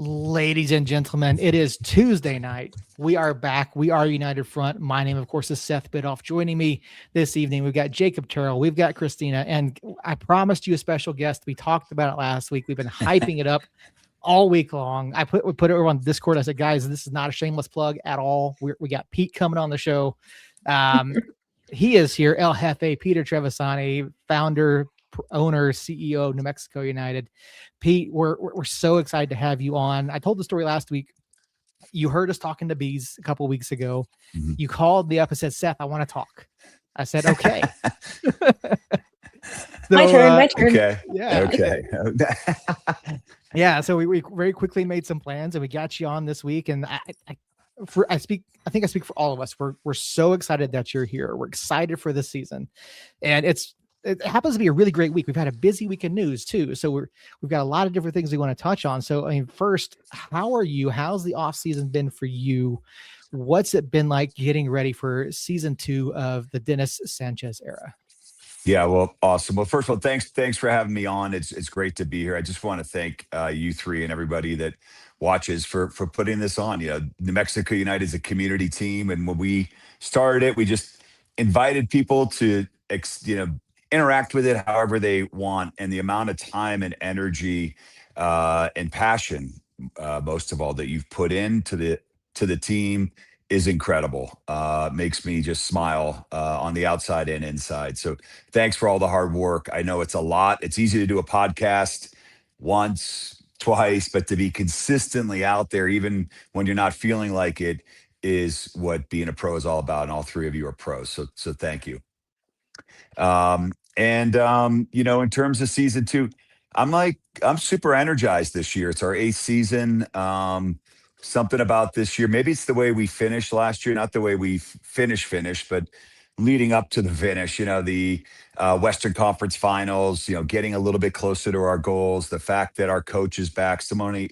Ladies and gentlemen, it is Tuesday night. We are back. We are United Front. My name, of course, is Seth Bidoff. Joining me this evening, we've got Jacob Terrell, we've got Christina, and I promised you a special guest. We talked about it last week. We've been hyping it up all week long. We put it over on Discord. I said, guys, this is not a shameless plug at all. We got Pete coming on the show. He is here, El Jefe, Peter Trevisani, founder, owner, CEO of New Mexico United. Pete, we're so excited to have you on. I told the story last week. You heard us talking to Bees a couple of weeks ago. Mm-hmm. You called me up and said, Seth, I want to talk. I said, okay. My turn. Okay. Yeah. Okay. Yeah. So we very quickly made some plans and we got you on this week. And I think I speak for all of us. We're so excited that you're here. We're excited for this season. And it happens to be a really great week. We've had a busy week in news too. So we've got a lot of different things we want to touch on. So, I mean, first, how are you? How's the off season been for you? What's it been like getting ready for season 2 of the Dennis Sanchez era? Yeah, well, awesome. Well, first of all, thanks for having me on. It's great to be here. I just want to thank you three and everybody that watches for putting this on. You know, New Mexico United is a community team, and when we started it, we just invited people to interact with it however they want, and the amount of time and energy and passion, most of all, that you've put into the team is incredible. Makes me just smile on the outside and inside. So thanks for all the hard work. I know it's a lot. It's easy to do a podcast once, twice, but to be consistently out there, even when you're not feeling like it, is what being a pro is all about. And all three of you are pros. So thank you. In terms of season 2, I'm super energized this year. It's our 8th season. Something about this year, maybe it's the way we finished last year, not the way we finished, but leading up to the finish, the Western Conference Finals, getting a little bit closer to our goals, the fact that our coach is back, so many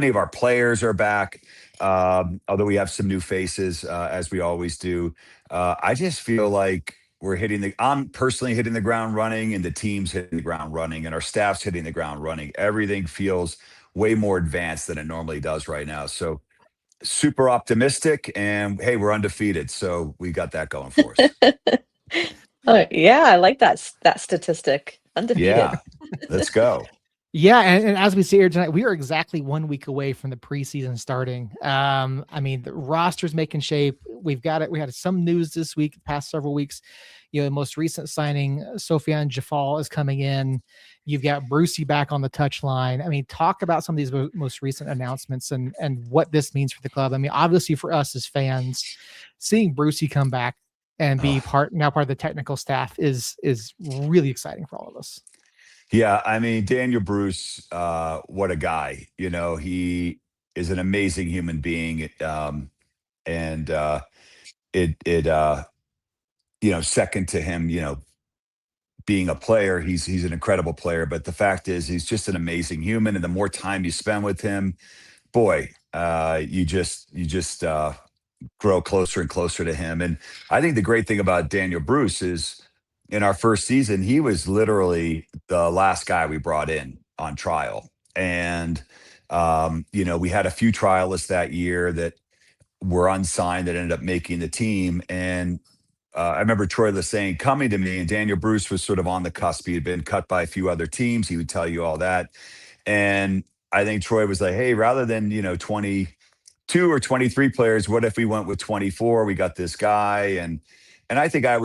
of our players are back, although we have some new faces, as we always do. I just feel like I'm personally hitting the ground running, and the team's hitting the ground running, and our staff's hitting the ground running. Everything feels way more advanced than it normally does right now. So super optimistic, and hey, we're undefeated. So we got that going for us. Oh, yeah. I like that statistic. Undefeated. Yeah. Let's go. Yeah, and as we see here tonight, we are exactly 1 week away from the preseason starting. I mean, the roster's making shape. We had some news this week, the past several weeks. The most recent signing, Sofiane Jafal, is coming in. You've got Brucey back on the touchline. I mean, talk about some of these most recent announcements and what this means for the club. I mean, obviously for us as fans, seeing Brucey come back and be part of the technical staff is really exciting for all of us. Yeah, I mean, Daniel Bruce, what a guy. He is an amazing human being. Second to him, being a player, he's an incredible player. But the fact is, he's just an amazing human. And the more time you spend with him, boy, you just grow closer and closer to him. And I think the great thing about Daniel Bruce is, in our first season, he was literally the last guy we brought in on trial. And, we had a few trialists that year that were unsigned that ended up making the team. And I remember Troy Lesane coming to me, and Daniel Bruce was sort of on the cusp. He had been cut by a few other teams. He would tell you all that. And I think Troy was like, hey, rather than, 22 or 23 players, what if we went with 24? We got this guy. And I think I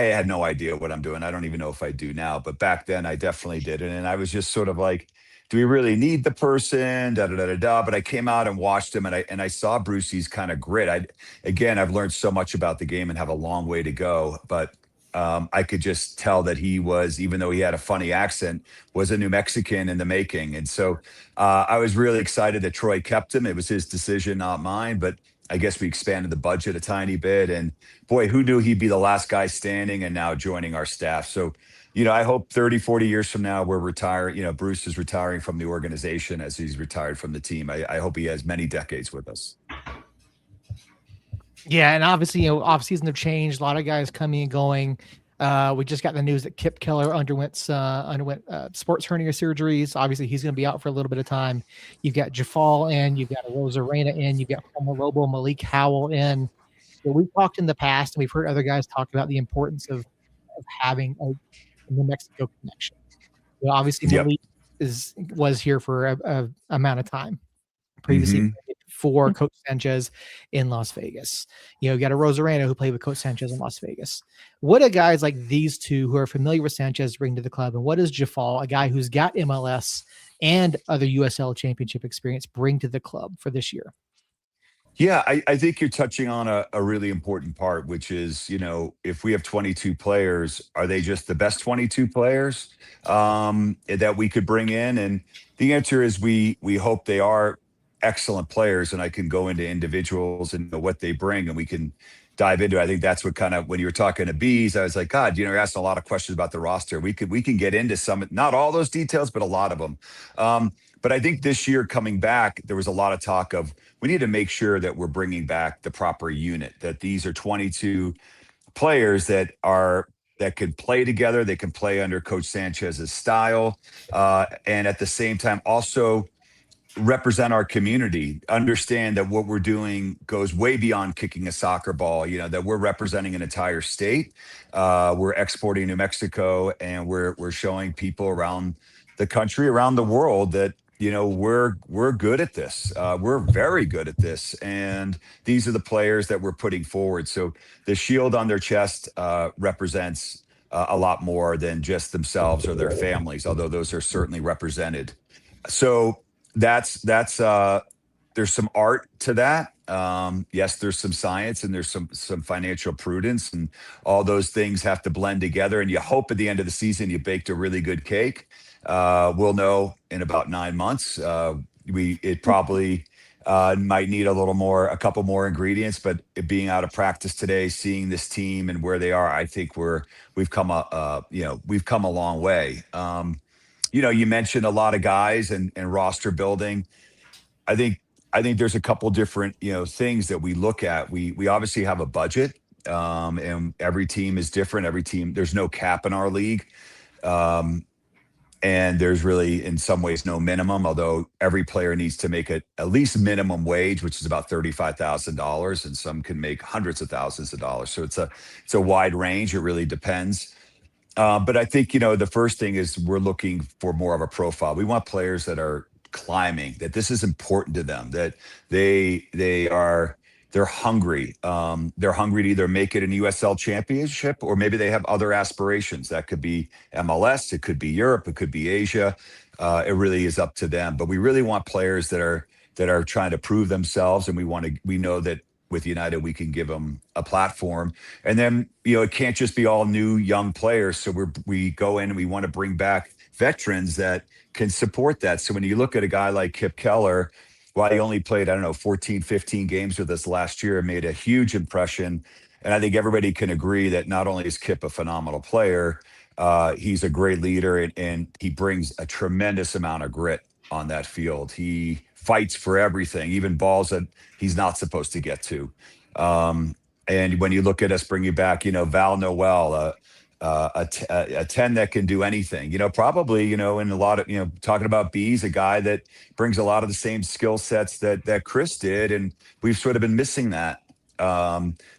had no idea what I'm doing. I don't even know if I do now, but back then I definitely did it. And I was just sort of like, do we really need the person? But I came out and watched him, and I saw Brucey's kind of grit. I've learned so much about the game and have a long way to go, but I could just tell that he was, even though he had a funny accent, was a New Mexican in the making. And so I was really excited that Troy kept him. It was his decision, not mine, but I guess we expanded the budget a tiny bit, and boy, who knew he'd be the last guy standing and now joining our staff. So, I hope 30, 40 years from now, we're retiring. Bruce is retiring from the organization as he's retired from the team. I hope he has many decades with us. Yeah, and obviously, off season have changed. A lot of guys coming and going. We just got the news that Kip Keller underwent sports hernia surgeries. Obviously, he's going to be out for a little bit of time. You've got Jafal in, you've got Rosa Reyna in, you've got Homer Lobo, Malik Howell in. So we've talked in the past, and we've heard other guys talk about the importance of having a New Mexico connection. Well, obviously, Yep. Malik was here for a amount of time. Previously Mhm. played for Coach Sanchez in Las Vegas. You got a Rosarena who played with Coach Sanchez in Las Vegas. What do guys like these two who are familiar with Sanchez bring to the club? And what does Jafal, a guy who's got MLS and other USL championship experience, bring to the club for this year? Yeah, I think you're touching on a really important part, which is, if we have 22 players, are they just the best 22 players that we could bring in? And the answer is we hope they are excellent players, and I can go into individuals and what they bring, and we can dive into it. I think that's what kind of, when you were talking to Bees, I was like, God, you're asking a lot of questions about the roster. We can get into some, not all those details, but a lot of them. But I think this year coming back, there was a lot of talk of, we need to make sure that we're bringing back the proper unit, that these are 22 players that could play together. They can play under Coach Sanchez's style. And at the same time, also represent our community, understand that what we're doing goes way beyond kicking a soccer ball, that we're representing an entire state. We're exporting New Mexico, and we're showing people around the country, around the world, that we're good at this. We're very good at this, and these are the players that we're putting forward. So the shield on their chest represents a lot more than just themselves or their families, although those are certainly represented. So that's there's some art to that. Yes, there's some science, and there's some financial prudence, and all those things have to blend together. And you hope at the end of the season you baked a really good cake. We'll know in about 9 months. It probably might need a couple more ingredients, but it being out of practice today, seeing this team and where they are, I think we've come a long way. You mentioned a lot of guys and roster building. I think there's a couple different things that we look at. We obviously have a budget, and every team is different. There's no cap in our league, and there's really, in some ways, no minimum. Although every player needs to make at least minimum wage, which is about $35,000, and some can make hundreds of thousands of dollars. So it's a wide range. It really depends. But I think, the first thing is we're looking for more of a profile. We want players that are climbing, that this is important to them, that they're hungry. They're hungry to either make it an USL championship, or maybe they have other aspirations. That could be MLS, it could be Europe, it could be Asia. It really is up to them. But we really want players that are trying to prove themselves, and we know that with United, we can give them a platform. And then, it can't just be all new young players. So we go in and we want to bring back veterans that can support that. So when you look at a guy like Kip Keller, while he only played, 14, 15 games with us last year, made a huge impression. And I think everybody can agree that not only is Kip a phenomenal player, he's a great leader, and he brings a tremendous amount of grit on that field. He fights for everything, even balls that he's not supposed to get to. And when you look at us bringing back, Val Noel, a 10 that can do anything, probably, in a lot of, talking about Bees, a guy that brings a lot of the same skill sets that Chris did. And we've sort of been missing that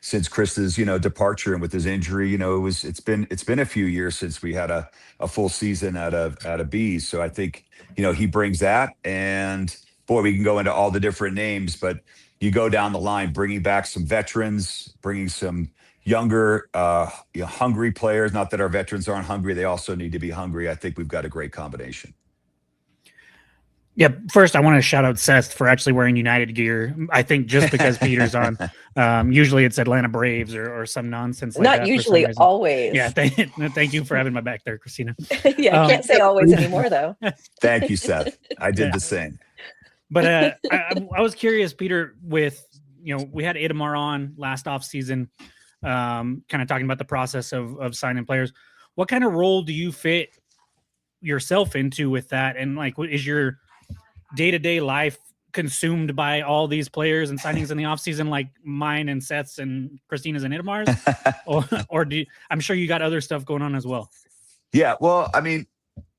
since Chris's, departure, and with his injury, it's been a few years since we had a full season out of Bees. So I think, he brings that. And boy, we can go into all the different names, but you go down the line, bringing back some veterans, bringing some younger, hungry players. Not that our veterans aren't hungry. They also need to be hungry. I think we've got a great combination. Yeah, first I want to shout out Seth for actually wearing United gear. I think just because Peter's on. Usually it's Atlanta Braves or some nonsense like that. Not usually, always. Yeah, thank you for having my back there, Christina. Yeah, I can't say always anymore, though. Thank you, Seth. I did the same. But I was curious, Peter, with, we had Itamar on last off season, kind of talking about the process of signing players. What kind of role do you fit yourself into with that? And is your day-to-day life consumed by all these players and signings in the offseason, like mine and Seth's and Christina's and Itamar's? or I'm sure you got other stuff going on as well. Yeah, well, I mean,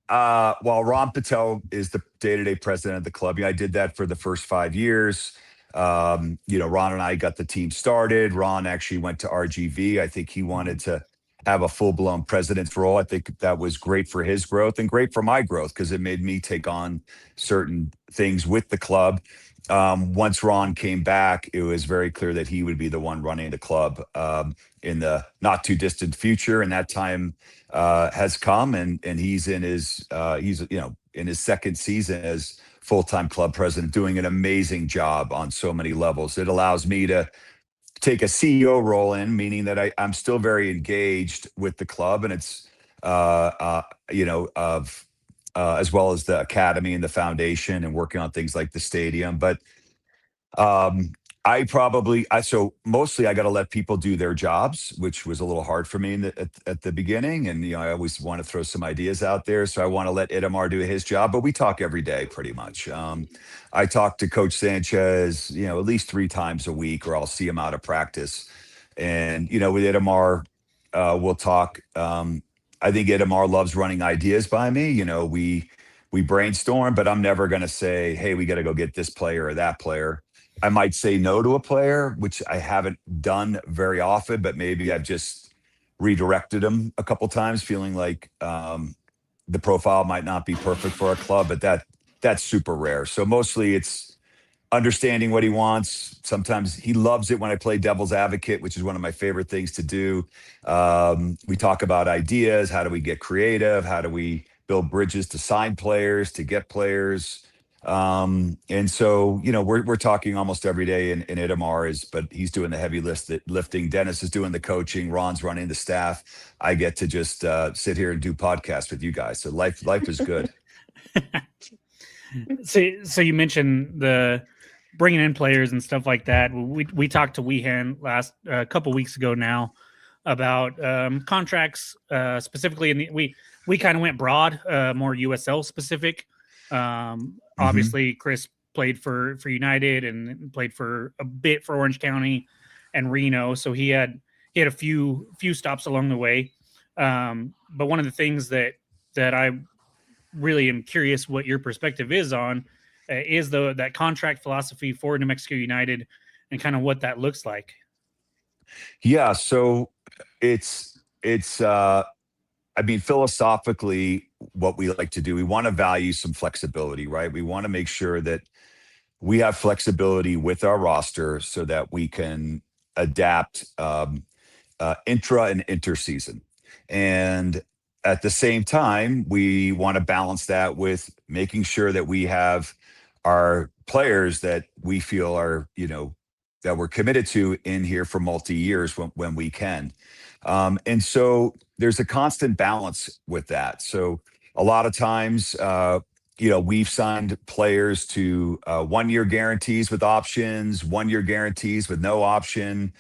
while Ron Patel is the day-to-day president of the club, I did that for the first 5 years. Ron and I got the team started. Ron actually went to RGV. I think he wanted to have a full-blown president's role. I think that was great for his growth and great for my growth because it made me take on certain things with the club. Once Ron came back, it was very clear that he would be the one running the club in the not too distant future. And that time has come, and he's in his in his second season as full-time club president, doing an amazing job on so many levels. It allows me to take a CEO role in, meaning that I'm still very engaged with the club, and it's as well as the academy and the foundation and working on things like the stadium. But so mostly I got to let people do their jobs, which was a little hard for me at the beginning. And, I always want to throw some ideas out there. So I want to let Itamar do his job, but we talk every day pretty much. I talk to Coach Sanchez, at least 3 times a week, or I'll see him out of practice. And, with Itamar, we'll talk. I think Itamar loves running ideas by me. We brainstorm, but I'm never going to say, hey, we got to go get this player or that player. I might say no to a player, which I haven't done very often, but maybe I've just redirected him a couple times, feeling like the profile might not be perfect for our club, but that's super rare. So mostly it's understanding what he wants. Sometimes he loves it when I play devil's advocate, which is one of my favorite things to do. We talk about ideas. How do we get creative? How do we build bridges to sign players, to get players? And so, we're talking almost every day, and Itamar but he's doing the heavy lifting. Dennis is doing the coaching. Ron's running the staff. I get to just sit here and do podcasts with you guys. So life is good. So you mentioned the bringing in players and stuff like that. We talked to Weehan last a couple weeks ago now about contracts, specifically we kind of went broad, more USL specific. Obviously Chris played for United and played for a bit for Orange County and Reno, so he had a few stops along the way. But one of the things that I really am curious what your perspective is on is that contract philosophy for New Mexico United and kind of what that looks like. Yeah, so it's philosophically, what we like to do, we want to value some flexibility, right? We want to make sure that we have flexibility with our roster so that we can adapt intra and interseason. And at the same time, we want to balance that with making sure that we have our players that we feel are, that we're committed to in here for multi-years when we can. And so there's a constant balance with that. So a lot of times, we've signed players to 1-year guarantees with options, 1-year guarantees with no option,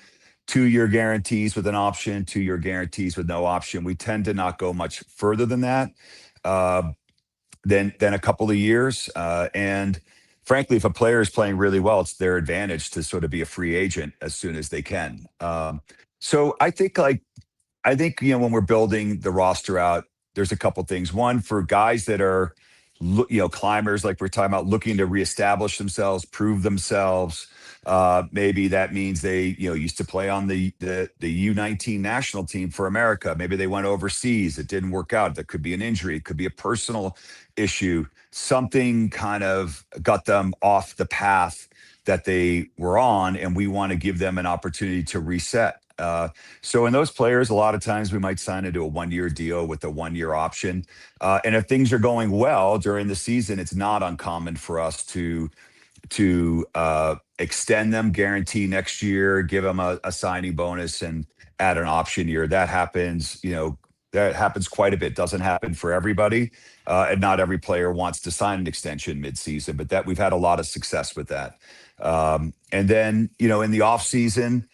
2-year guarantees with an option, 2-year guarantees with no option. We tend to not go much further than that, than a couple of years. And frankly, if a player is playing really well, it's their advantage to sort of be a free agent as soon as they can. So I think when we're building the roster out, there's a couple things. One, for guys that are climbers, like we're talking about, looking to reestablish themselves, prove themselves. Maybe that means they used to play on the U19 national team for America. Maybe they went overseas. It didn't work out. There could be an injury. It could be a personal issue. Something kind of got them off the path that they were on, and we want to give them an opportunity to reset. So in those players, a lot of times we might sign into a 1-year deal with a 1-year option. And if things are going well during the season, it's not uncommon for us to extend them, guarantee next year, give them a signing bonus, and add an option year. That happens, that happens quite a bit. Doesn't happen for everybody. And not every player wants to sign an extension midseason, but that we've had a lot of success with that. And then, in the off season,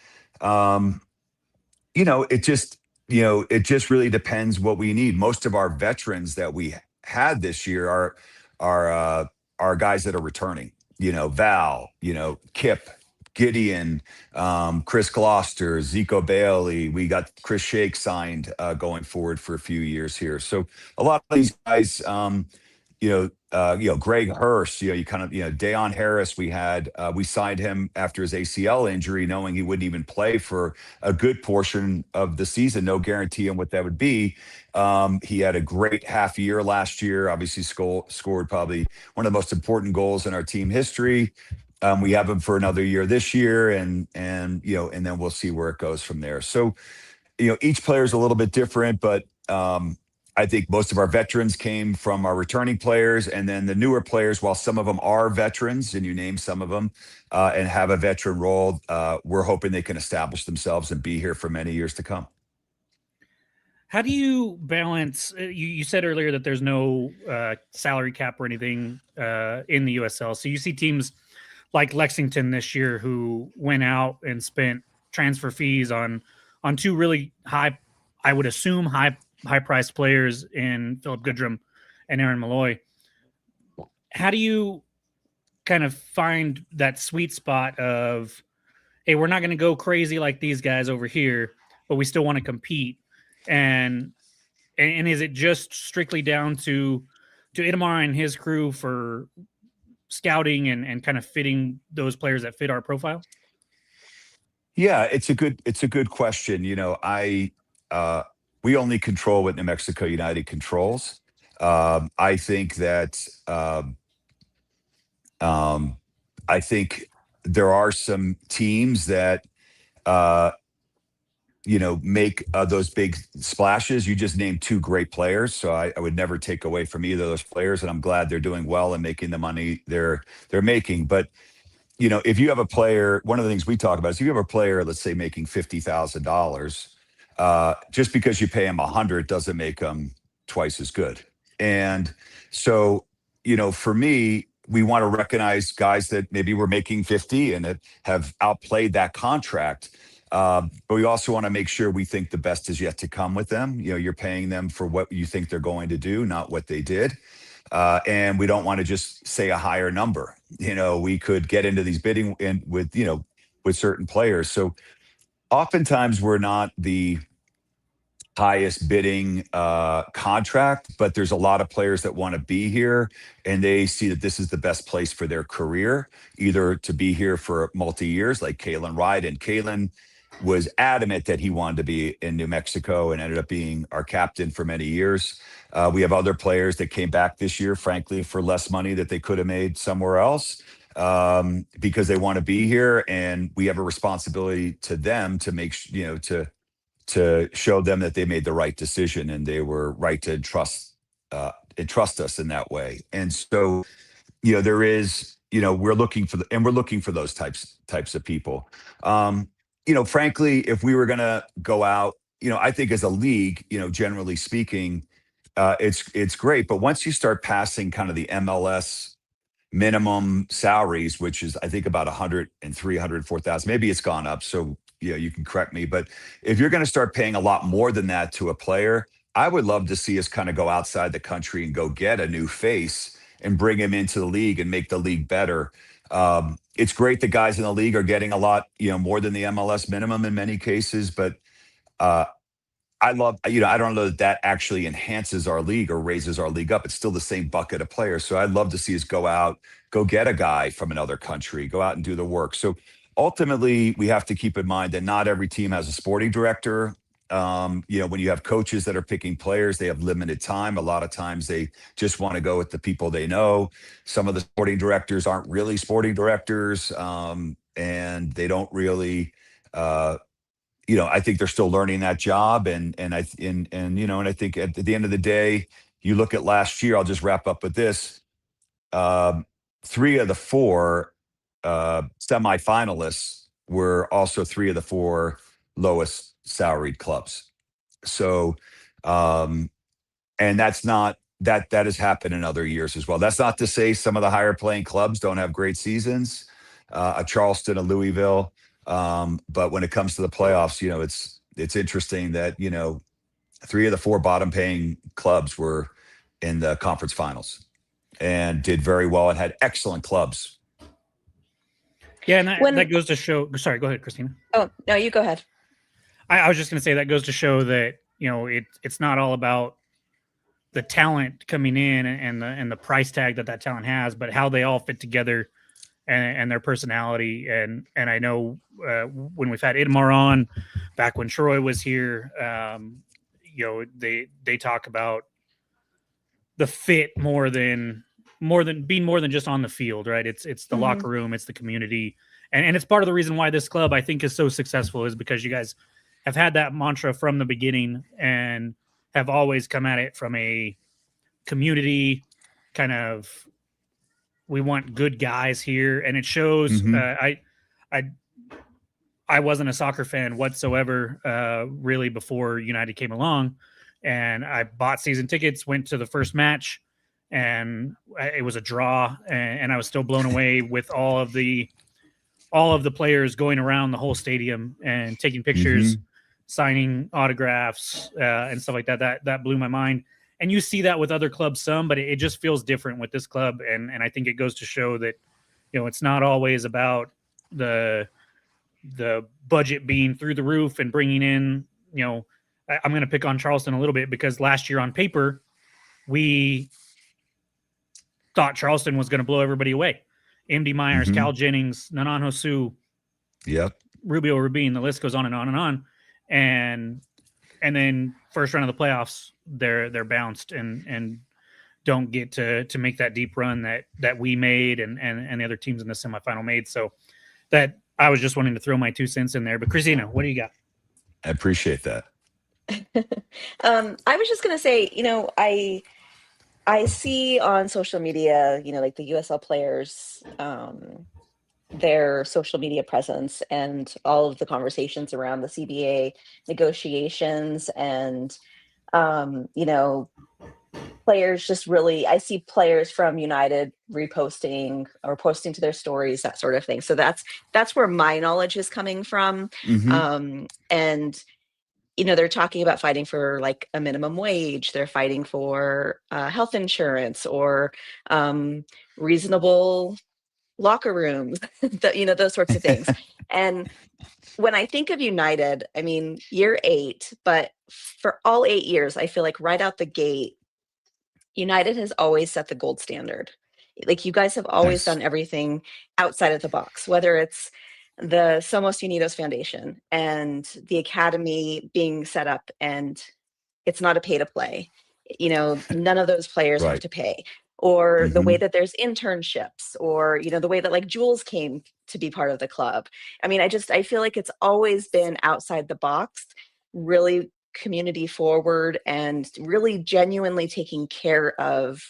it just really depends what we need. Most of our veterans that we had this year are guys that are returning. Val, Kip, Gideon, Chris Gloucester, Zico Bailey. We got Chris Shake signed going forward for a few years here. So a lot of these guys, Greg Hurst, Deion Harris, we signed him after his ACL injury, knowing he wouldn't even play for a good portion of the season. No guarantee on what that would be. He had a great half year last year, obviously scored probably one of the most important goals in our team history. We have him for another year this year, and then we'll see where it goes from there. So, each player is a little bit different, but I think most of our veterans came from our returning players, and then the newer players, while some of them are veterans, and you name some of them, and have a veteran role, we're hoping they can establish themselves and be here for many years to come. How do you balance? You said earlier that there's no salary cap or anything in the USL. So you see teams like Lexington this year who went out and spent transfer fees on two really high, I would assume high priced players in Philip Goodrum and Aaron Malloy. How do you kind of find that sweet spot of, hey, we're not going to go crazy like these guys over here, but we still want to compete? And is it just strictly down to Itamar and his crew for scouting and kind of fitting those players that fit our profile? Yeah, it's a good question. We only control what New Mexico United controls. I think that I think there are some teams that make those big splashes. You just named two great players, so I would never take away from either of those players, and I'm glad they're doing well and making the money they're making. But if you have a player, one of the things we talk about is if you have a player, let's say making $50,000, just because you pay him 100 doesn't make him twice as good. And so, for me, we want to recognize guys that maybe were making 50 and that have outplayed that contract. But we also want to make sure we think the best is yet to come with them. You're paying them for what you think they're going to do, not what they did. And we don't want to just say a higher number. We could get into these bidding with certain players. So oftentimes we're not the highest bidding contract, but there's a lot of players that want to be here and they see that this is the best place for their career, either to be here for multi-years like Kalen Wright. And Kalen was adamant that he wanted to be in New Mexico and ended up being our captain for many years. We have other players that came back this year, frankly, for less money that they could have made somewhere else because they want to be here. And we have a responsibility to them to make, to show them that they made the right decision and they were right to entrust us in that way. And so, there is, we're looking for those types of people. Frankly, if we were going to go out, I think as a league, generally speaking, it's great. But once you start passing kind of the MLS minimum salaries, which is I think about 103, 104,000, maybe it's gone up. So you can correct me. But if you're going to start paying a lot more than that to a player, I would love to see us kind of go outside the country and go get a new face and bring him into the league and make the league better. It's great that guys in the league are getting a lot, more than the MLS minimum in many cases. But I love, I don't know that actually enhances our league or raises our league up. It's still the same bucket of players. So I'd love to see us go out, go get a guy from another country, go out and do the work. So ultimately, we have to keep in mind that not every team has a sporting director. When you have coaches that are picking players, they have limited time. A lot of times they just want to go with the people they know. Some of the sporting directors aren't really sporting directors, and they don't really, I think they're still learning that job. And I think at the end of the day, you look at last year. I'll just wrap up with this: 3 of the 4 semifinalists were also 3 of the 4 lowest salaried clubs. So, and that's not that has happened in other years as well. That's not to say some of the higher playing clubs don't have great seasons, a Charleston, a Louisville. But when it comes to the playoffs, it's interesting that, 3 of the 4 bottom paying clubs were in the conference finals and did very well and had excellent clubs Yeah, and that When goes to show. Sorry, go ahead, Christina. oh no, you go ahead. I was just going to say that goes to show that it's not all about the talent coming in and the price tag that talent has, but how they all fit together and their personality. And I know when we've had Idmar on, back when Troy was here, they talk about the fit more than being more than just on the field, right? It's the locker room, it's the community, and it's part of the reason why this club I think is so successful is because you guys have had that mantra from the beginning and have always come at it from a community kind of, we want good guys here, and it shows. I wasn't a soccer fan whatsoever, really, before United came along, and I bought season tickets, went to the first match, and it was a draw, and I was still blown away with all of the players going around the whole stadium and taking pictures, signing autographs, and stuff like that. That blew my mind. And you see that with other clubs some, but it just feels different with this club. And I think it goes to show that, it's not always about the budget being through the roof and bringing in, I'm going to pick on Charleston a little bit because last year on paper, we thought Charleston was going to blow everybody away. MD Myers, Cal Jennings, Nanan Hosu, Rubio Rubin, the list goes on and on and on. And then first round of the playoffs, they're bounced and don't get to make that deep run that we made and the other teams in the semifinal made. So that I was just wanting to throw my 2 cents in there. But Christina, what do you got? I appreciate that. I was just gonna say, I see on social media, like the USL players, their social media presence and all of the conversations around the CBA negotiations and players just really, I see players from United reposting or posting to their stories, that sort of thing. So that's where my knowledge is coming from. And they're talking about fighting for like a minimum wage. They're fighting for health insurance or reasonable locker rooms, those sorts of things. And when I think of United, I mean, year 8, but for all 8 years, I feel like right out the gate, United has always set the gold standard. Like you guys have always done everything outside of the box, whether it's the Somos Unidos Foundation and the academy being set up and it's not a pay to play. None of those players have to pay. Or the way that there's internships or, the way that like Jules came to be part of the club. I mean, I feel like it's always been outside the box, really community forward and really genuinely taking care of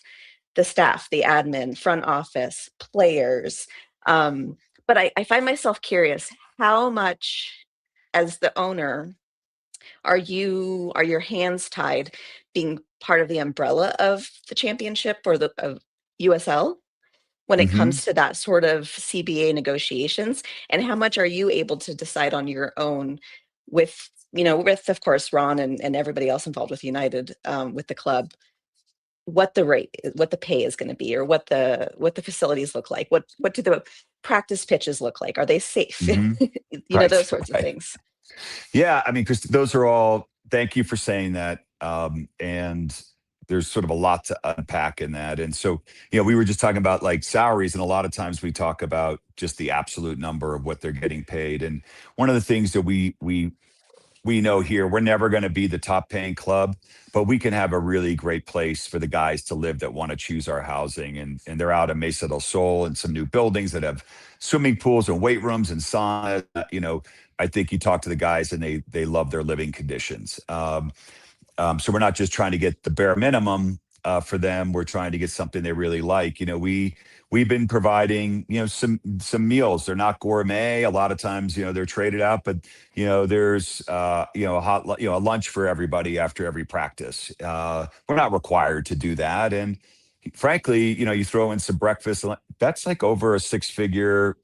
the staff, the admin, front office, players. But I find myself curious, how much as the owner are your hands tied being part of the umbrella of the championship or of USL when it comes to that sort of CBA negotiations? And how much are you able to decide on your own with of course Ron and everybody else involved with United, with the club, what the pay is going to be, or what the facilities look like, what do the practice pitches look like, are they safe? Those sorts of things. Yeah, I mean, Chris, those are all, thank you for saying that. And there's sort of a lot to unpack in that. And so, we were just talking about like salaries, and a lot of times we talk about just the absolute number of what they're getting paid. And one of the things that we know here, we're never going to be the top paying club, but we can have a really great place for the guys to live that want to choose our housing. And they're out in Mesa del Sol and some new buildings that have swimming pools and weight rooms and saunas. I think you talk to the guys and they love their living conditions. So we're not just trying to get the bare minimum for them. We're trying to get something they really like. We've been providing, some meals. They're not gourmet. A lot of times, they're traded out, but there's a lunch for everybody after every practice. We're not required to do that. And frankly, you throw in some breakfast. That's like over a 6-figure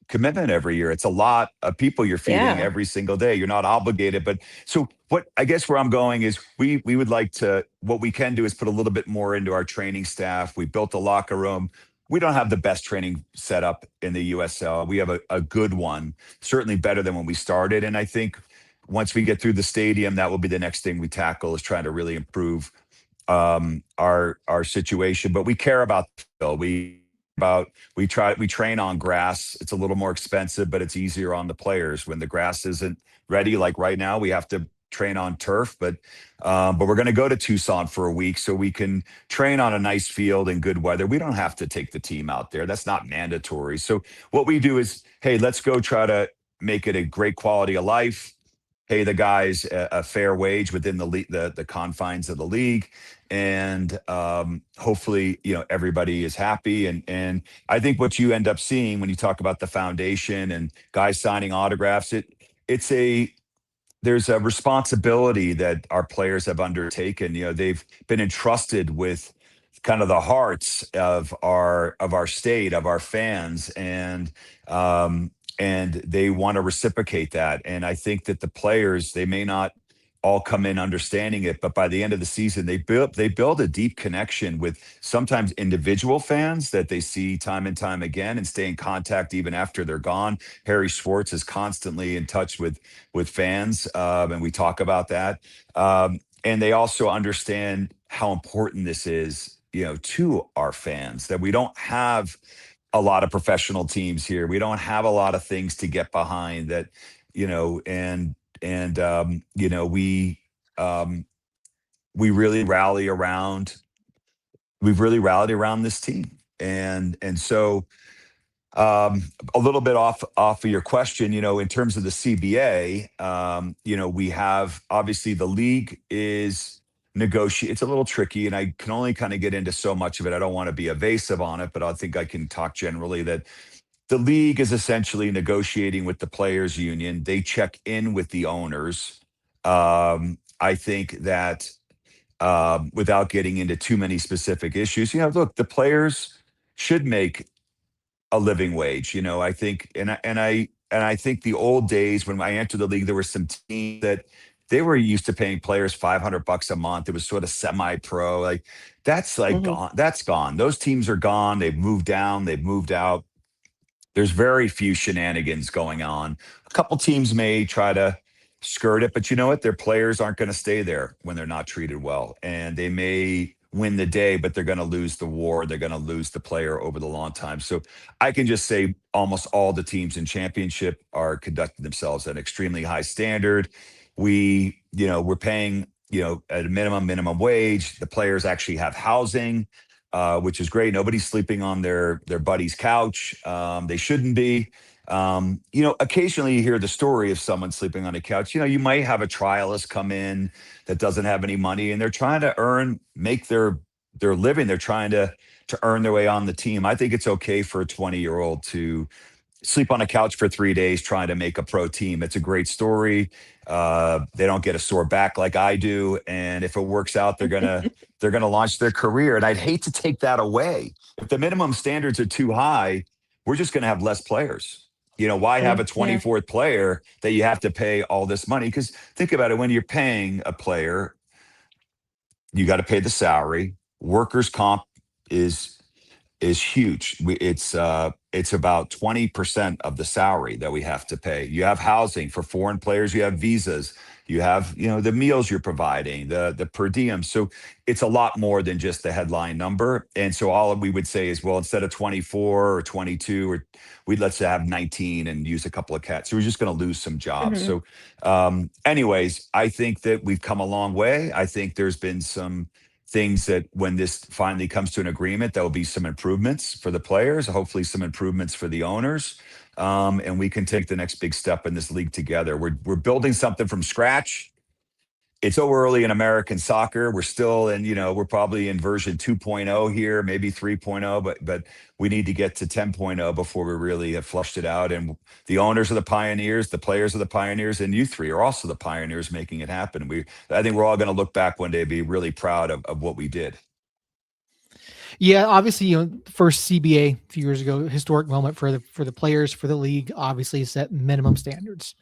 commitment every year. It's a lot of people you're feeding every single day. You're not obligated. But so what I guess where I'm going is we would like to, what we can do is put a little bit more into our training staff. We built a locker room. we don't have the best training setup in the USL. We have a good one, certainly better than when we started. And I think once we get through the stadium, that will be the next thing we tackle, is trying to really improve our situation. But we care about the field. We train on grass. It's a little more expensive, but it's easier on the players. When the grass isn't ready, like right now, we have to train on turf. But we're going to go to Tucson for a week so we can train on a nice field in good weather. We don't have to take the team out there. That's not mandatory. So what we do is, hey, let's go try to make it a great quality of life, pay the guys a fair wage within the confines of the league, and hopefully, everybody is happy. And I think what you end up seeing when you talk about the foundation and guys signing autographs, there's a responsibility that our players have undertaken. They've been entrusted with kind of the hearts of our state, of our fans, and they want to reciprocate that. And I think that the players, they may not all come in understanding it, but by the end of the season, they build a deep connection with sometimes individual fans that they see time and time again, and stay in contact even after they're gone. Harry Schwartz is constantly in touch with fans, and we talk about that. And they also understand how important this is, to our fans, that we don't have a lot of professional teams here. We don't have a lot of things to get behind that, we really rally around. We've really rallied around this team, and so a little bit off of your question, in terms of the CBA, we have, obviously, the league is negotiate. It's a little tricky, and I can only kind of get into so much of it. I don't want to be evasive on it, but I think I can talk generally that the league is essentially negotiating with the players union. They check in with the owners. I think that, without getting into too many specific issues, look, the players should make a living wage. I think, and I think the old days when I entered the league, there were some teams that they were used to paying players $500 a month. It was sort of semi-pro. Like, that's gone. That's gone. Those teams are gone. They've moved down. They've moved out. There's very few shenanigans going on. A couple teams may try to skirt it, but you know what? Their players aren't going to stay there when they're not treated well. And they may win the day, but they're going to lose the war. They're going to lose the player over the long time. So I can just say almost all the teams in championship are conducting themselves at an extremely high standard. We're paying, at a minimum wage. The players actually have housing, which is great. Nobody's sleeping on their buddy's couch. They shouldn't be. Occasionally you hear the story of someone sleeping on a couch. You might have a trialist come in that doesn't have any money, and they're trying to make their living. They're trying to earn their way on the team. I think it's okay for a 20-year-old to sleep on a couch for 3 days trying to make a pro team. It's a great story. They don't get a sore back like I do, and if it works out, they're gonna launch their career. And I'd hate to take that away. If the minimum standards are too high, we're just gonna have less players. Why have a 24th player that you have to pay all this money? Because think about it, when you're paying a player, you got to pay the salary. Workers' comp is huge. It's about 20% of the salary that we have to pay. You have housing for foreign players. You have visas. You have, the meals you're providing, the per diem. So it's a lot more than just the headline number. And so all we would say is, well, instead of 24 or 22, or let's have 19 and use a couple of cats. So we're just going to lose some jobs. So anyways, I think that we've come a long way. I think there's been some things that when this finally comes to an agreement, there will be some improvements for the players, hopefully some improvements for the owners. And we can take the next big step in this league together. We're building something from scratch. It's so early in American soccer. We're still in, we're probably in version 2.0 here, maybe 3.0, but we need to get to 10.0 before we really have flushed it out. And the owners are the pioneers, the players are the pioneers, and you three are also the pioneers making it happen. I think we're all going to look back one day and be really proud of what we did. Yeah, obviously, first CBA a few years ago, historic moment for the players, for the league, obviously set minimum standards.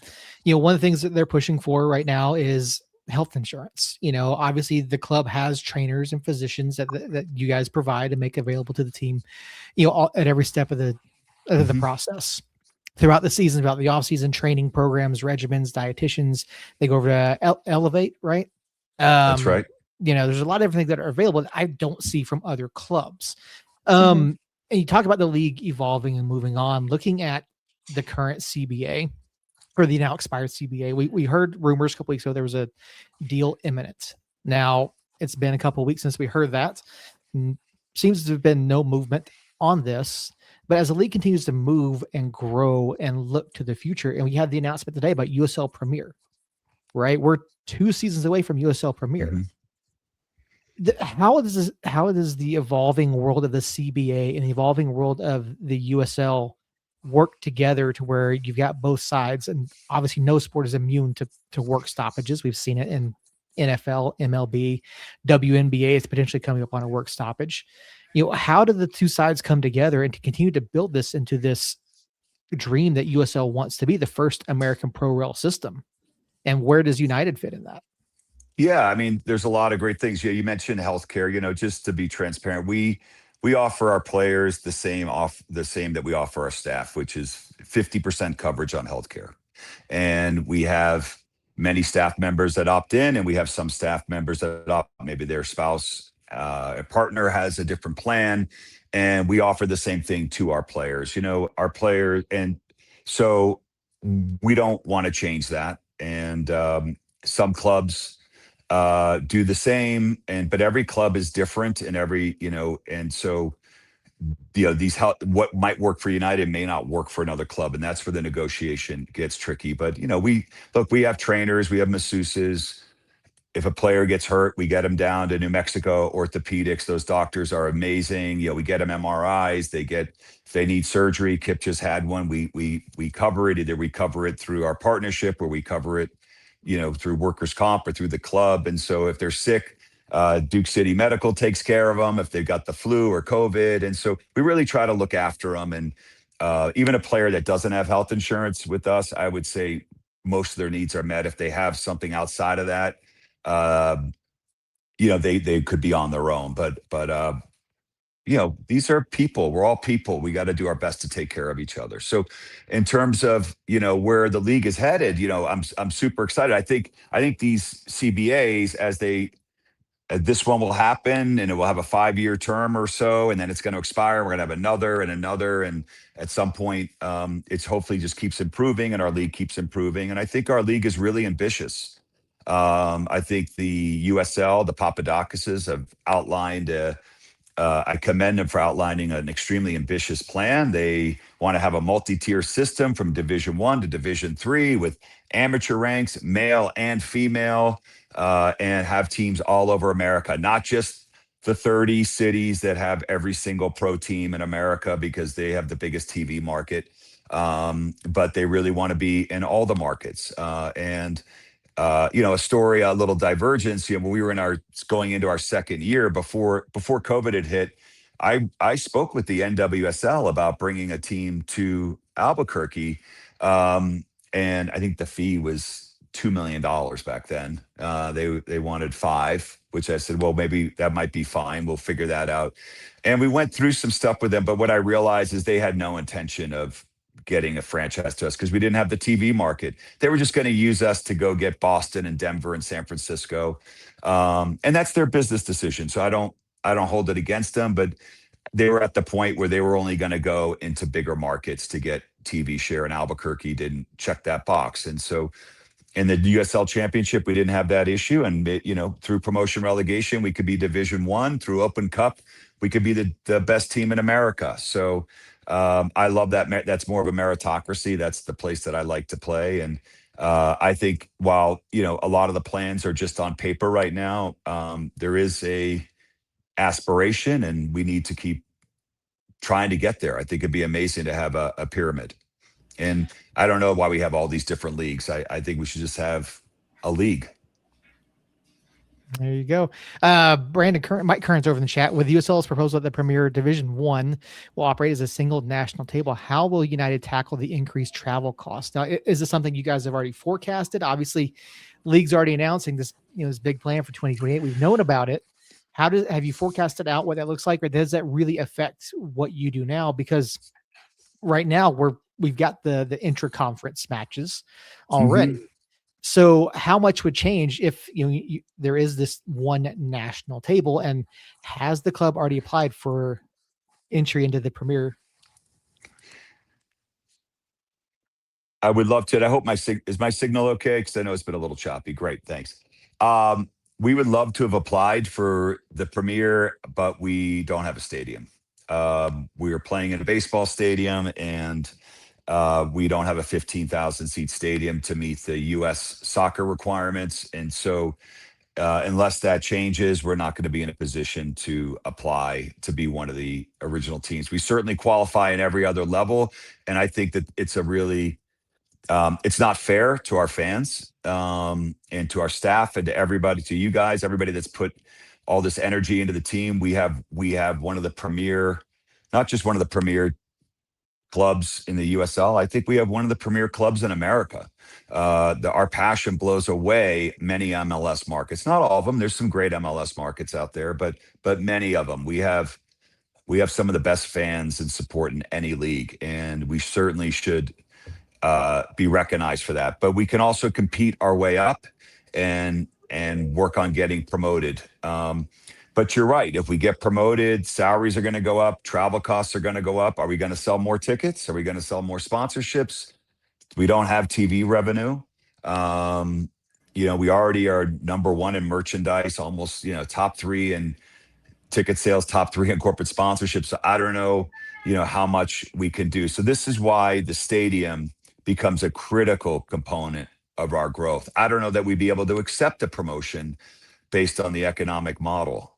One of the things that they're pushing for right now is health insurance. You know, obviously the club has trainers and physicians that you guys provide and make available to the team, you know, at every step of the process throughout the season, about the off-season training programs, regimens, dietitians. They go over to Elevate, right? That's right. You know, there's a lot of things that are available that I don't see from other clubs. Mhm. And you talk about the league evolving and moving on, looking at the current CBA or the now expired CBA. We heard rumors a couple weeks ago there was a deal imminent. Now it's been a couple of weeks since we heard that. Seems to have been no movement on this. But as the league continues to move and grow and look to the future, and we had the announcement today about USL Premier, right? We're 2 seasons away from USL Premier. Mm-hmm. How does the evolving world of the CBA and the evolving world of the USL work together to where you've got both sides? And obviously no sport is immune to work stoppages. We've seen it in NFL, MLB, WNBA is potentially coming up on a work stoppage. You know, how do the two sides come together and to continue to build this into this dream that USL wants to be the first American pro rel system? And where does United fit in that? Yeah, I mean, there's a lot of great things. Yeah, you mentioned healthcare. You know, just to be transparent, we offer our players the same that we offer our staff, which is 50% coverage on healthcare. And we have many staff members that opt in, and we have some staff members that opt. Maybe their spouse, a partner has a different plan, and we offer the same thing to our players. You know, our players, and so we don't want to change that. And some clubs do the same, but every club is different, and and so what might work for United may not work for another club, and that's where the negotiation gets tricky. But we have trainers, we have masseuses. If a player gets hurt, we get them down to New Mexico orthopedics. Those doctors are amazing. We get them MRIs. If they need surgery. Kip just had one. We cover it. Either we cover it through our partnership, or we cover it, through workers' comp or through the club. And so if they're sick, Duke City Medical takes care of them if they've got the flu or COVID. And so we really try to look after them. And even a player that doesn't have health insurance with us, I would say most of their needs are met. If they have something outside of that, they could be on their own. But these are people. We're all people. We got to do our best to take care of each other. So in terms of, where the league is headed, I'm super excited. I think these CBAs, this one will happen, and it will have a 5-year term or so, and then it's going to expire. We're going to have another and another. And at some point, it's hopefully just keeps improving, and our league keeps improving. And I think our league is really ambitious. I think the USL, the Papadokises, have outlined I commend them for outlining an extremely ambitious plan. They want to have a multi-tier system from Division 1 to Division 3 with amateur ranks, male and female, and have teams all over America, not just the 30 cities that have every single pro team in America because they have the biggest TV market, but they really want to be in all the markets. A little divergence. When we were going into our second year before COVID had hit, I spoke with the NWSL about bringing a team to Albuquerque, and I think the fee was $2 million back then. They wanted 5, which I said, well, maybe that might be fine. We'll figure that out. And we went through some stuff with them, but what I realized is they had no intention of getting a franchise to us because we didn't have the TV market. They were just going to use us to go get Boston and Denver and San Francisco. And that's their business decision. So I don't hold it against them, but they were at the point where they were only going to go into bigger markets to get TV share, and Albuquerque didn't check that box. And so in the USL Championship, we didn't have that issue. And, through promotion relegation, we could be Division 1. Through Open Cup, we could be the best team in America. So I love that. That's more of a meritocracy. That's the place that I like to play. And I think while, a lot of the plans are just on paper right now, there is a aspiration, and we need to keep trying to get there. I think it'd be amazing to have a pyramid. And I don't know why we have all these different leagues. I think we should just have a league. There you go. Mike Curran's over in the chat. With USL's proposal that the Premier Division 1 will operate as a single national table, how will United tackle the increased travel costs? Now, is this something you guys have already forecasted? Obviously, league's already announcing this, this big plan for 2028. We've known about it. Have you forecasted out what that looks like, or does that really affect what you do now? Because right now we've got the intra-conference matches already. Mm-hmm. So how much would change if there is this one national table, and has the club already applied for entry into the Premier? I would love to. And I hope is my signal okay? Because I know it's been a little choppy. Great, thanks. We would love to have applied for the Premier, but we don't have a stadium. We are playing in a baseball stadium, and we don't have a 15,000 seat stadium to meet the U.S. soccer requirements. And so unless that changes, we're not going to be in a position to apply to be one of the original teams. We certainly qualify in every other level. And I think that it's a really, it's not fair to our fans and to our staff and to everybody, to you guys, everybody that's put all this energy into the team. We have one of the premier, not just one of the premier clubs in the USL. I think we have one of the premier clubs in America. Our passion blows away many MLS markets. Not all of them. There's some great MLS markets out there, but many of them. We have some of the best fans and support in any league, and we certainly should be recognized for that. But we can also compete our way up and work on getting promoted. But you're right. If we get promoted, salaries are going to go up. Travel costs are going to go up. Are we going to sell more tickets? Are we going to sell more sponsorships? We don't have TV revenue. We already are number one in merchandise, almost, top three in ticket sales, top three in corporate sponsorships. So I don't know, how much we can do. So this is why the stadium becomes a critical component of our growth. I don't know that we'd be able to accept a promotion based on the economic model.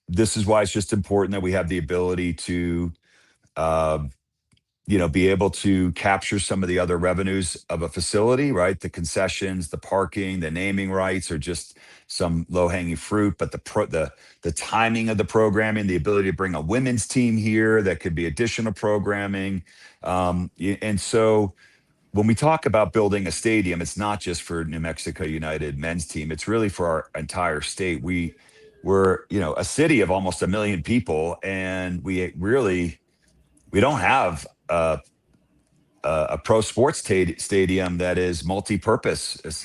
This is why it's just important that we have the ability to, be able to capture some of the other revenues of a facility, right? The concessions, the parking, the naming rights are just some low-hanging fruit. But the timing of the programming, the ability to bring a women's team here, that could be additional programming. And so when we talk about building a stadium, it's not just for New Mexico United men's team. It's really for our entire state. We're a city of almost 1 million people, and we don't have a pro sports stadium that is multi-purpose.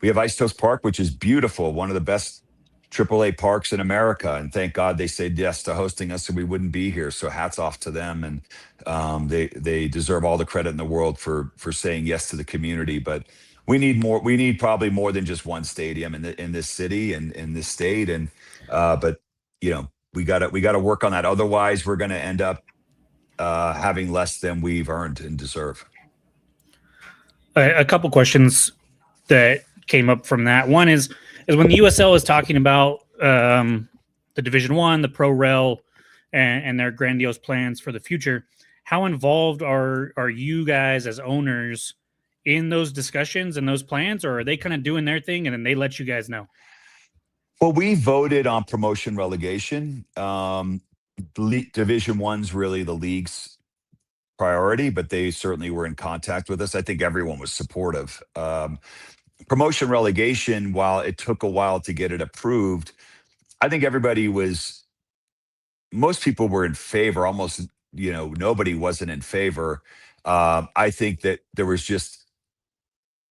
We have Ice Toast Park, which is beautiful, one of the best AAA parks in America, and thank God they said yes to hosting us, so we wouldn't be here. So hats off to them, and they deserve all the credit in the world for saying yes to the community. But we need more. We need probably more than just one stadium in this city and in this state. And but we gotta work on that. Otherwise, we're going to end up having less than we've earned and deserve. A couple questions that came up from that. One is when the USL is talking about the Division One, the Pro Rel, and their grandiose plans for the future, how involved are you guys as owners in those discussions and those plans, or are they kind of doing their thing and then they let you guys know? Well, we voted on promotion relegation. Division One's really the league's priority, but they certainly were in contact with us. I think everyone was supportive. Promotion relegation, while it took a while to get it approved, I think most people were in favor. Almost, nobody wasn't in favor. I think that there was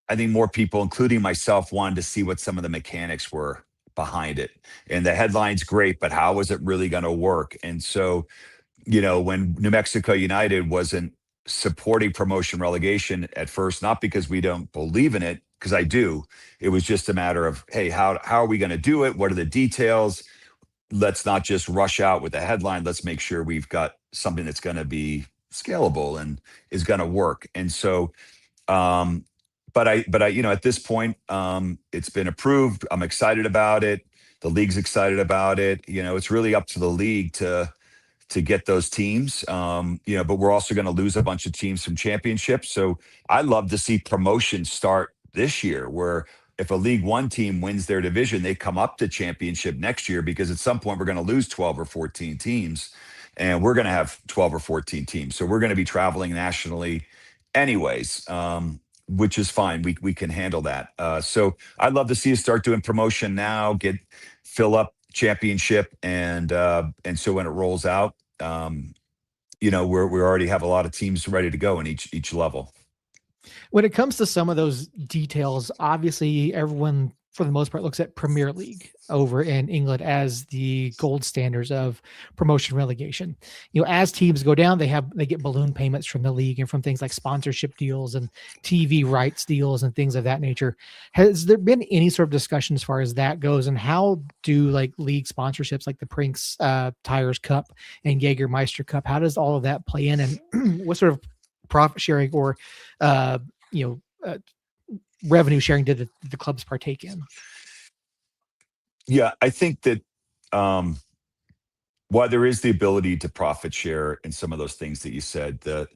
I think more people, including myself, wanted to see what some of the mechanics were behind it. And the headline's great, but how was it really going to work? And so, when New Mexico United wasn't supporting promotion relegation at first, not because we don't believe in it, because I do, it was just a matter of, hey, how are we going to do it? What are the details? Let's not just rush out with the headline. Let's make sure we've got something that's going to be scalable and is going to work. And so, but I, at this point, it's been approved. I'm excited about it. The league's excited about it. It's really up to the league to get those teams. But we're also going to lose a bunch of teams from championships. So I'd love to see promotion start this year, where if a League One team wins their division, they come up to championship next year, because at some point we're going to lose 12 or 14 teams, and we're going to have 12 or 14 teams. So we're going to be traveling nationally anyways. which is fine. We can handle that. So I'd love to see us start doing promotion now, fill up championship, and so when it rolls out, we already have a lot of teams ready to go in each level. When it comes to some of those details, obviously everyone for the most part looks at Premier League over in England as the gold standards of promotion relegation. As teams go down, they get balloon payments from the league and from things like sponsorship deals and TV rights deals and things of that nature. Has there been any sort of discussion as far as that goes, and how do like league sponsorships like the Prinks Tires Cup and Jägermeister Cup, how does all of that play in, and what sort of profit sharing or revenue sharing did the clubs partake in? Yeah, I think that while there is the ability to profit share in some of those things that you said, the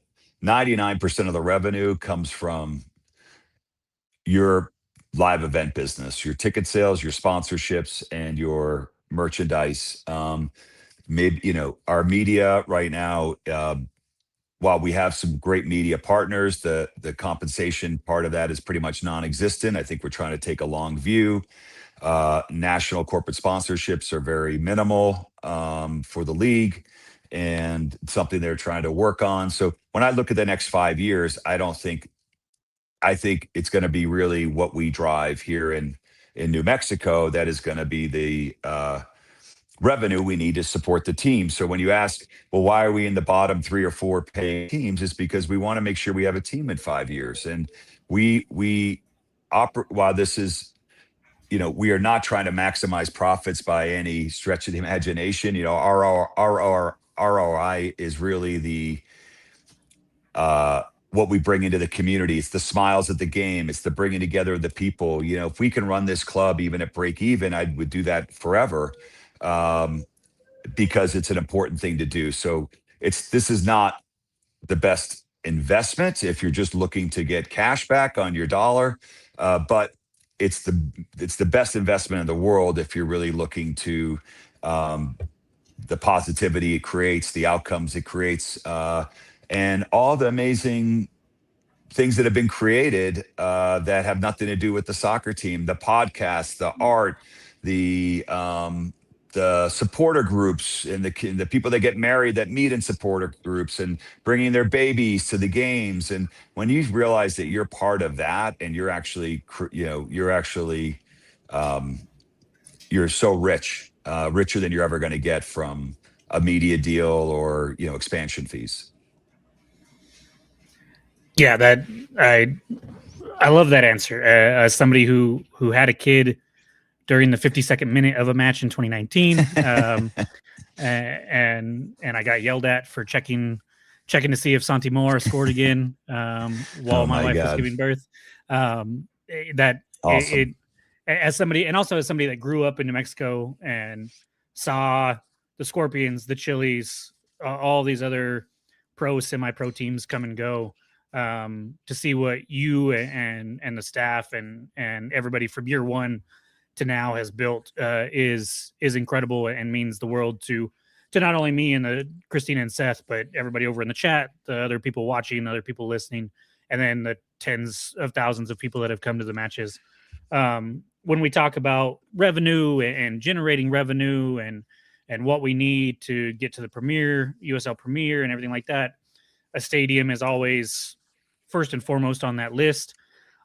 99% of the revenue comes from your live event business, your ticket sales, your sponsorships, and your merchandise. Maybe, our media right now, while we have some great media partners, the compensation part of that is pretty much non-existent. I think we're trying to take a long view. National corporate sponsorships are very minimal for the league, and something they're trying to work on. So when I look at the next 5 years, I think it's going to be really what we drive here in New Mexico that is going to be the revenue we need to support the team. So when you ask, well, why are we in the bottom 3 or 4 paying teams? It's because we want to make sure we have a team in 5 years. And we operate, while this is, we are not trying to maximize profits by any stretch of the imagination. Our ROI is really the what we bring into the community. It's the smiles at the game. It's the bringing together of the people. If we can run this club even at break even, I would do that forever, because it's an important thing to do. So this is not the best investment if you're just looking to get cash back on your dollar, but it's the best investment in the world if you're really looking to the positivity it creates, the outcomes it creates, and all the amazing things that have been created that have nothing to do with the soccer team, the podcast, the art, the supporter groups, and the people that get married that meet in supporter groups and bringing their babies to the games. And when you realize that you're part of that, and you're actually, you're so rich, richer than you're ever going to get from a media deal or, expansion fees. Yeah, that I love that answer. As somebody who had a kid during the 52nd minute of a match in 2019, and I got yelled at for checking to see if Santi Moore scored again while my wife was giving birth. That awesome. As somebody, and also as somebody that grew up in New Mexico and saw the Scorpions, the Chili's, all these other pro, semi-pro teams come and go. To see what you and the staff and everybody from year one to now has built is incredible, and means the world to not only me and Christina and Seth, but everybody over in the chat, the other people watching, other people listening, and then the tens of thousands of people that have come to the matches. When we talk about revenue and generating revenue and what we need to get to the Premier, USL Premier, and everything like that, a stadium is always first and foremost on that list.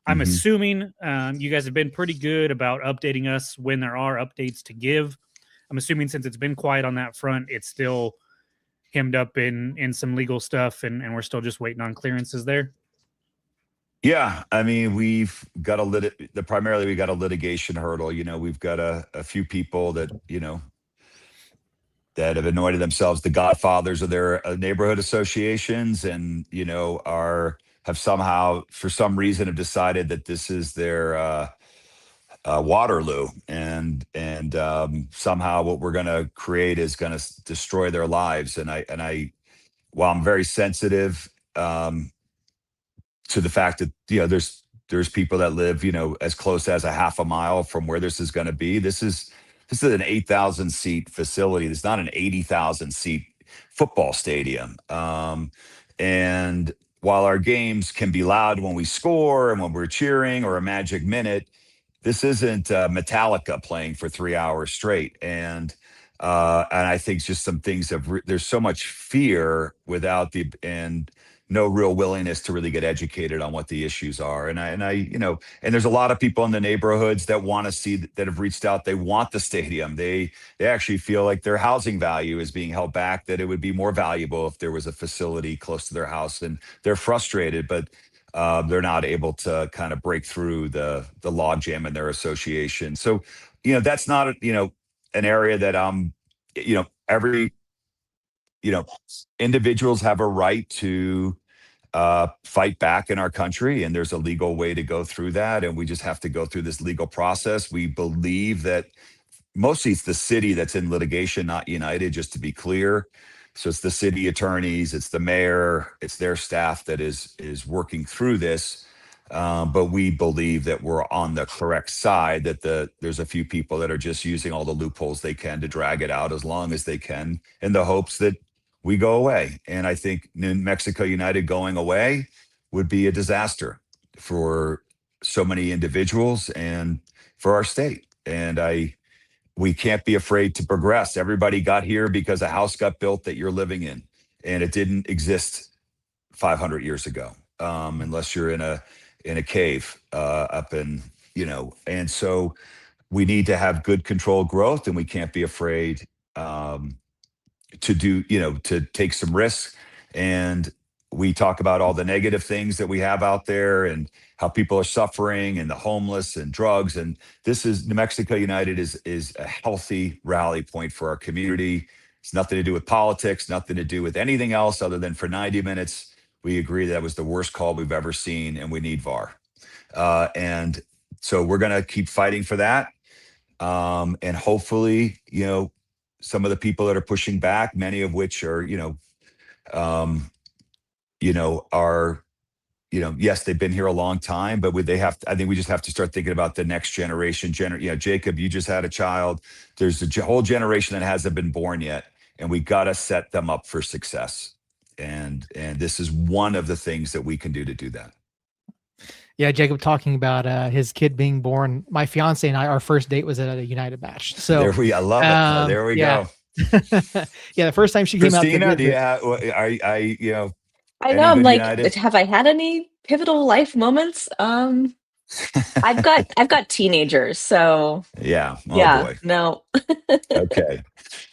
I'm assuming you guys have been pretty good about updating us when there are updates to give. I'm assuming since it's been quiet on that front, it's still hemmed up in some legal stuff, and we're still just waiting on clearances there. Yeah, I mean, we've got primarily we got a litigation hurdle. We've got a few people that that have anointed themselves the godfathers of their neighborhood associations, and have somehow, for some reason, have decided that this is their Waterloo, and somehow what we're going to create is going to destroy their lives. And I, while I'm very sensitive to the fact that there's people that live as close as a half a mile from where this is going to be. This is an 8,000 seat facility. It's not an 80,000 seat football stadium. And while our games can be loud when we score and when we're cheering or a magic minute, this isn't Metallica playing for 3 hours straight. And I think just some things there's so much fear and no real willingness to really get educated on what the issues are. And there's a lot of people in the neighborhoods that want to see that have reached out. They want the stadium. They actually feel like their housing value is being held back, that it would be more valuable if there was a facility close to their house, and they're frustrated, but they're not able to kind of break through the logjam in their association. So, that's not, an area that every, individuals have a right to fight back in our country, and there's a legal way to go through that. And we just have to go through this legal process. We believe that mostly it's the city that's in litigation, not United, just to be clear. So it's the city attorneys, it's the mayor, it's their staff that is working through this. But we believe that we're on the correct side, that there's a few people that are just using all the loopholes they can to drag it out as long as they can in the hopes that we go away. And I think New Mexico United going away would be a disaster for so many individuals and for our state. And we can't be afraid to progress. Everybody got here because a house got built that you're living in, and it didn't exist 500 years ago, unless you're in a cave up in, and so we need to have good controlled growth, and we can't be afraid to take some risks. And we talk about all the negative things that we have out there and how people are suffering and the homeless and drugs. And New Mexico United is a healthy rally point for our community. It's nothing to do with politics, nothing to do with anything else other than for 90 minutes, we agree that was the worst call we've ever seen and we need VAR. And so we're going to keep fighting for that. And hopefully, some of the people that are pushing back, many of which are, yes, they've been here a long time, but I think we just have to start thinking about the next generation. Jacob, you just had a child. There's a whole generation that hasn't been born yet, and we got to set them up for success. And this is one of the things that we can do to do that. Yeah, Jacob talking about his kid being born. My fiance and I, our first date was at a United match. So I love it. There we go. Yeah, the first time she Christina, came out. I know. I'm like, United? Have I had any pivotal life moments? I've got teenagers, so yeah. Oh, yeah, boy. No. Okay.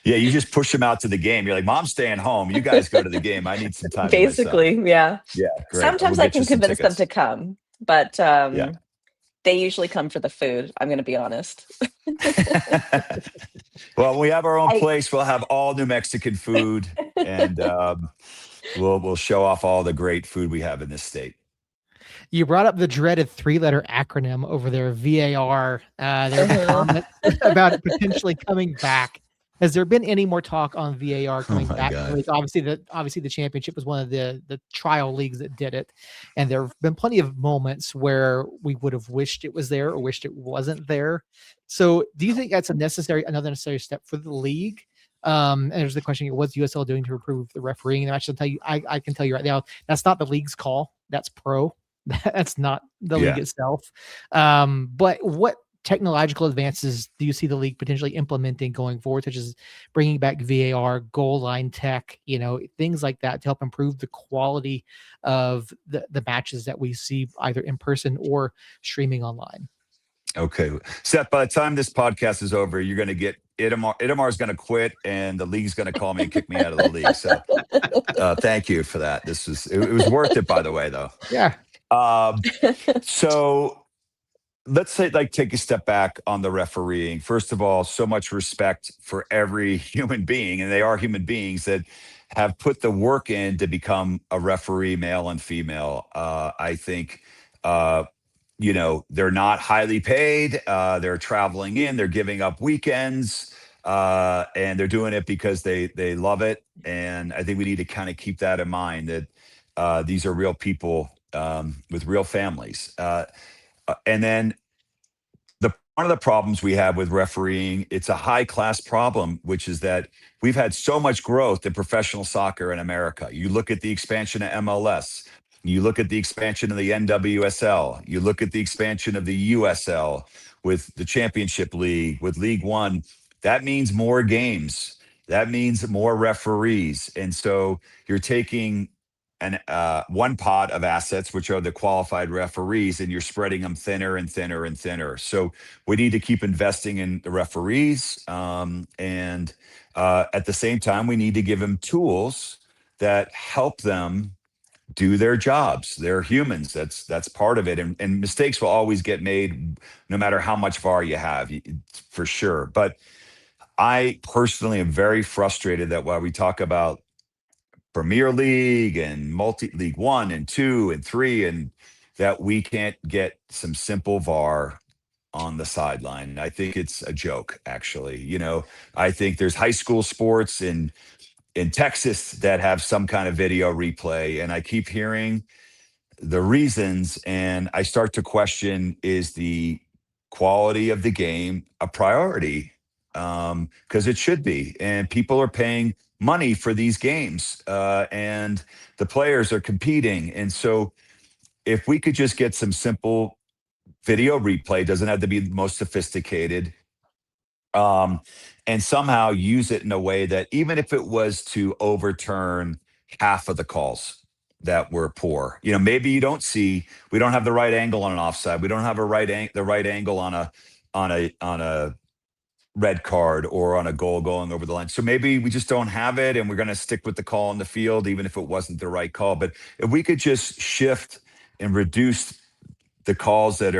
Yeah, you just push them out to the game. You're like, Mom's staying home. You guys go to the game. I need some time. Basically, yeah. Yeah. Great. Sometimes I can convince them to come, but they usually come for the food. I'm going to be honest. Well, when we have our own place, we'll have all New Mexican food, and we'll show off all the great food we have in this state. You brought up the dreaded 3-letter acronym over there, VAR. There's a comment about it potentially coming back. Has there been any more talk on VAR coming back? Obviously, the championship was one of the trial leagues that did it, and there have been plenty of moments where we would have wished it was there or wished it wasn't there. So, do you think that's another necessary step for the league? And there's the question: what's USL doing to improve the refereeing? And I can tell you right now, that's not the league's call. That's pro. That's not the league itself. But what technological advances do you see the league potentially implementing going forward, such as bringing back VAR, goal line tech, things like that to help improve the quality of the matches that we see either in person or streaming online? Okay. Seth, by the time this podcast is over, you're going to get Itamar. Itamar's going to quit, and the league's going to call me and kick me out of the league. So thank you for that. It was worth it, by the way, though. Yeah. So let's say, take a step back on the refereeing. First of all, so much respect for every human being, and they are human beings that have put the work in to become a referee, male and female. I think, they're not highly paid. They're traveling in, they're giving up weekends, and they're doing it because they love it. And I think we need to kind of keep that in mind, that these are real people with real families. And then one of the problems we have with refereeing, it's a high class problem, which is that we've had so much growth in professional soccer in America. You look at the expansion of MLS, You look at the expansion of the NWSL. You look at the expansion of the USL with the Championship League, with League One. That means more games. That means more referees. And so you're taking one pot of assets, which are the qualified referees, and you're spreading them thinner and thinner and thinner. So we need to keep investing in the referees. And at the same time, we need to give them tools that help them do their jobs. They're humans. That's part of it. And mistakes will always get made no matter how much VAR you have, for sure. But I personally am very frustrated that while we talk about Premier League and League 1 and 2 and 3, and that we can't get some simple VAR on the sideline. I think it's a joke, actually. I think there's high school sports in Texas that have some kind of video replay, and I keep hearing the reasons, and I start to question, is the quality of the game a priority? Because it should be, and people are paying money for these games, and the players are competing. And so if we could just get some simple video replay, doesn't have to be the most sophisticated, and somehow use it in a way that even if it was to overturn half of the calls that were poor, maybe we don't have the right angle on an offside, we don't have the right angle on a red card or on a goal going over the line. So maybe we just don't have it, and we're going to stick with the call on the field, even if it wasn't the right call. But if we could just shift and reduce the calls that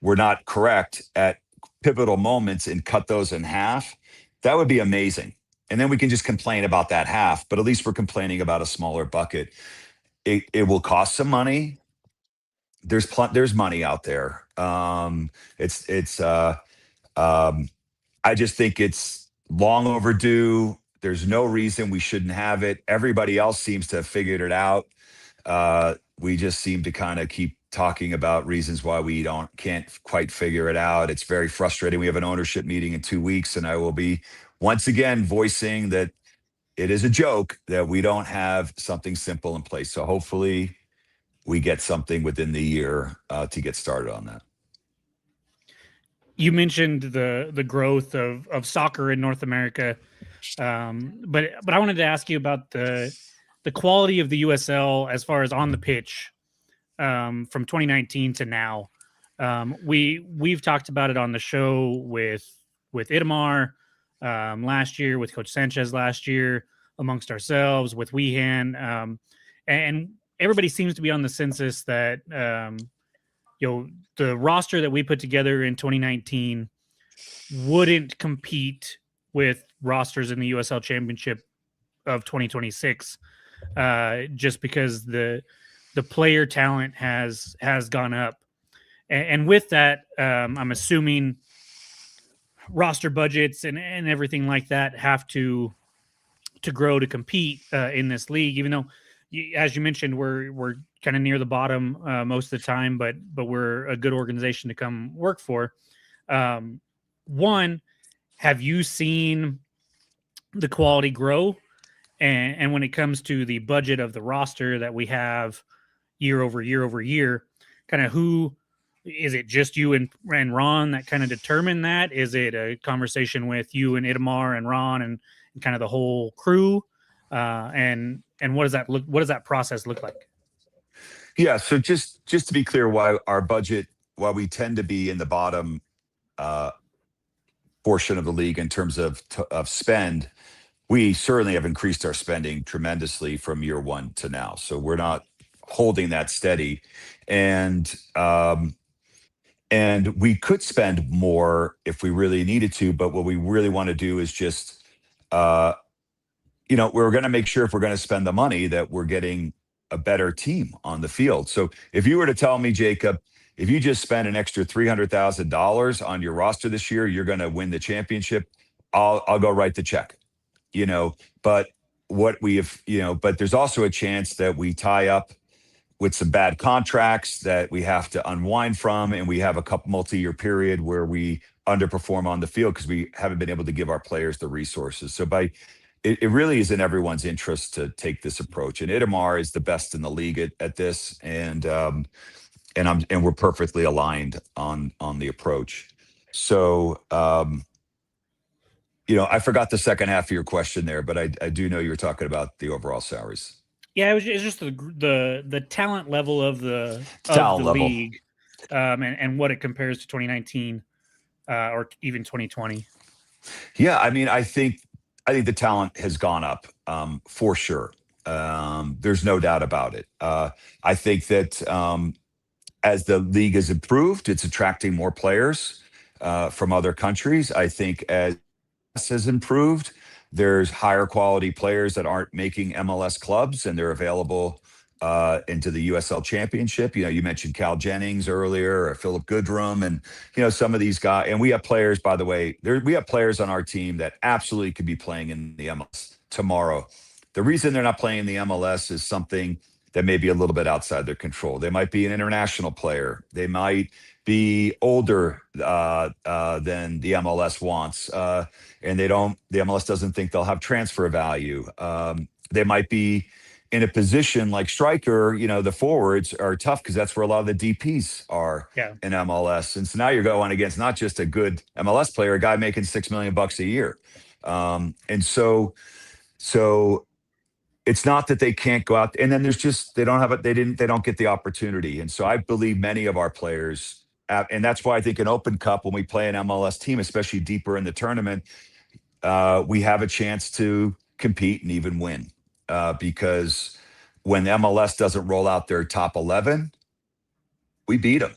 were not correct at pivotal moments and cut those in half, that would be amazing. And then we can just complain about that half, but at least we're complaining about a smaller bucket. It will cost some money. There's money out there. I just think it's long overdue. There's no reason we shouldn't have it. Everybody else seems to have figured it out. We just seem to kind of keep talking about reasons why we can't quite figure it out. It's very frustrating. We have an ownership meeting in 2 weeks, and I will be once again voicing that it is a joke that we don't have something simple in place. So hopefully we get something within the year to get started on that. You mentioned the growth of soccer in North America, but I wanted to ask you about the quality of the USL as far as on the pitch from 2019 to now. We've talked about it on the show with Itamar last year, with Coach Sanchez last year, amongst ourselves, with Weehan, and everybody seems to be on the census that the roster that we put together in 2019 wouldn't compete with rosters in the USL Championship of 2026, just because the player talent has gone up, and with that, I'm assuming roster budgets and everything like that have to grow to compete in this league. Even though, as you mentioned, we're kind of near the bottom most of the time, but we're a good organization to come work for. One, have you seen the quality grow? And when it comes to the budget of the roster that we have year over year, kind of who is it? Just you and Ron that kind of determine that? Is it a conversation with you and Itamar and Ron and kind of the whole crew? And what does that look? What does that process look like? Yeah. So just to be clear, why we tend to be in the bottom portion of the league in terms of spend, we certainly have increased our spending tremendously from year one to now. So we're not holding that steady, and we could spend more if we really needed to. But what we really want to do is just, we're going to make sure if we're going to spend the money that we're getting a better team on the field. So if you were to tell me, Jacob, if you just spend an extra $300,000 on your roster this year, you're going to win the championship, I'll go write the check. But what we have, but there's also a chance that we tie up with some bad contracts that we have to unwind from, and we have a couple multi-year period where we underperform on the field because we haven't been able to give our players the resources. So it really is in everyone's interest to take this approach. And Itamar is the best in the league at this, and we're perfectly aligned on the approach. So I forgot the second half of your question there, but I do know you were talking about the overall salaries. Yeah, it's just the talent level of the Talent level. league, and what it compares to 2019 or even 2020. Yeah, I mean, I think the talent has gone up for sure. There's no doubt about it. I think that as the league has improved, it's attracting more players from other countries. I think as has improved, there's higher quality players that aren't making MLS clubs, and they're available into the USL Championship. You mentioned Cal Jennings earlier, or Philip Goodrum, and some of these guys. And we have players, by the way, we have players on our team that absolutely could be playing in the MLS tomorrow. The reason they're not playing in the MLS is something that may be a little bit outside their control. They might be an international player. They might be older than the MLS wants, and the MLS doesn't think they'll have transfer value. They might be in a position like striker. The forwards are tough because that's where a lot of the DPs are in MLS. And so now you're going against not just a good MLS player, a guy making $6 million a year. And so it's not that they can't go out, and then there's just they don't get the opportunity. And so I believe many of our players, and that's why I think an Open Cup, when we play an MLS team, especially deeper in the tournament, we have a chance to compete and even win, because when MLS doesn't roll out their top 11, we beat them.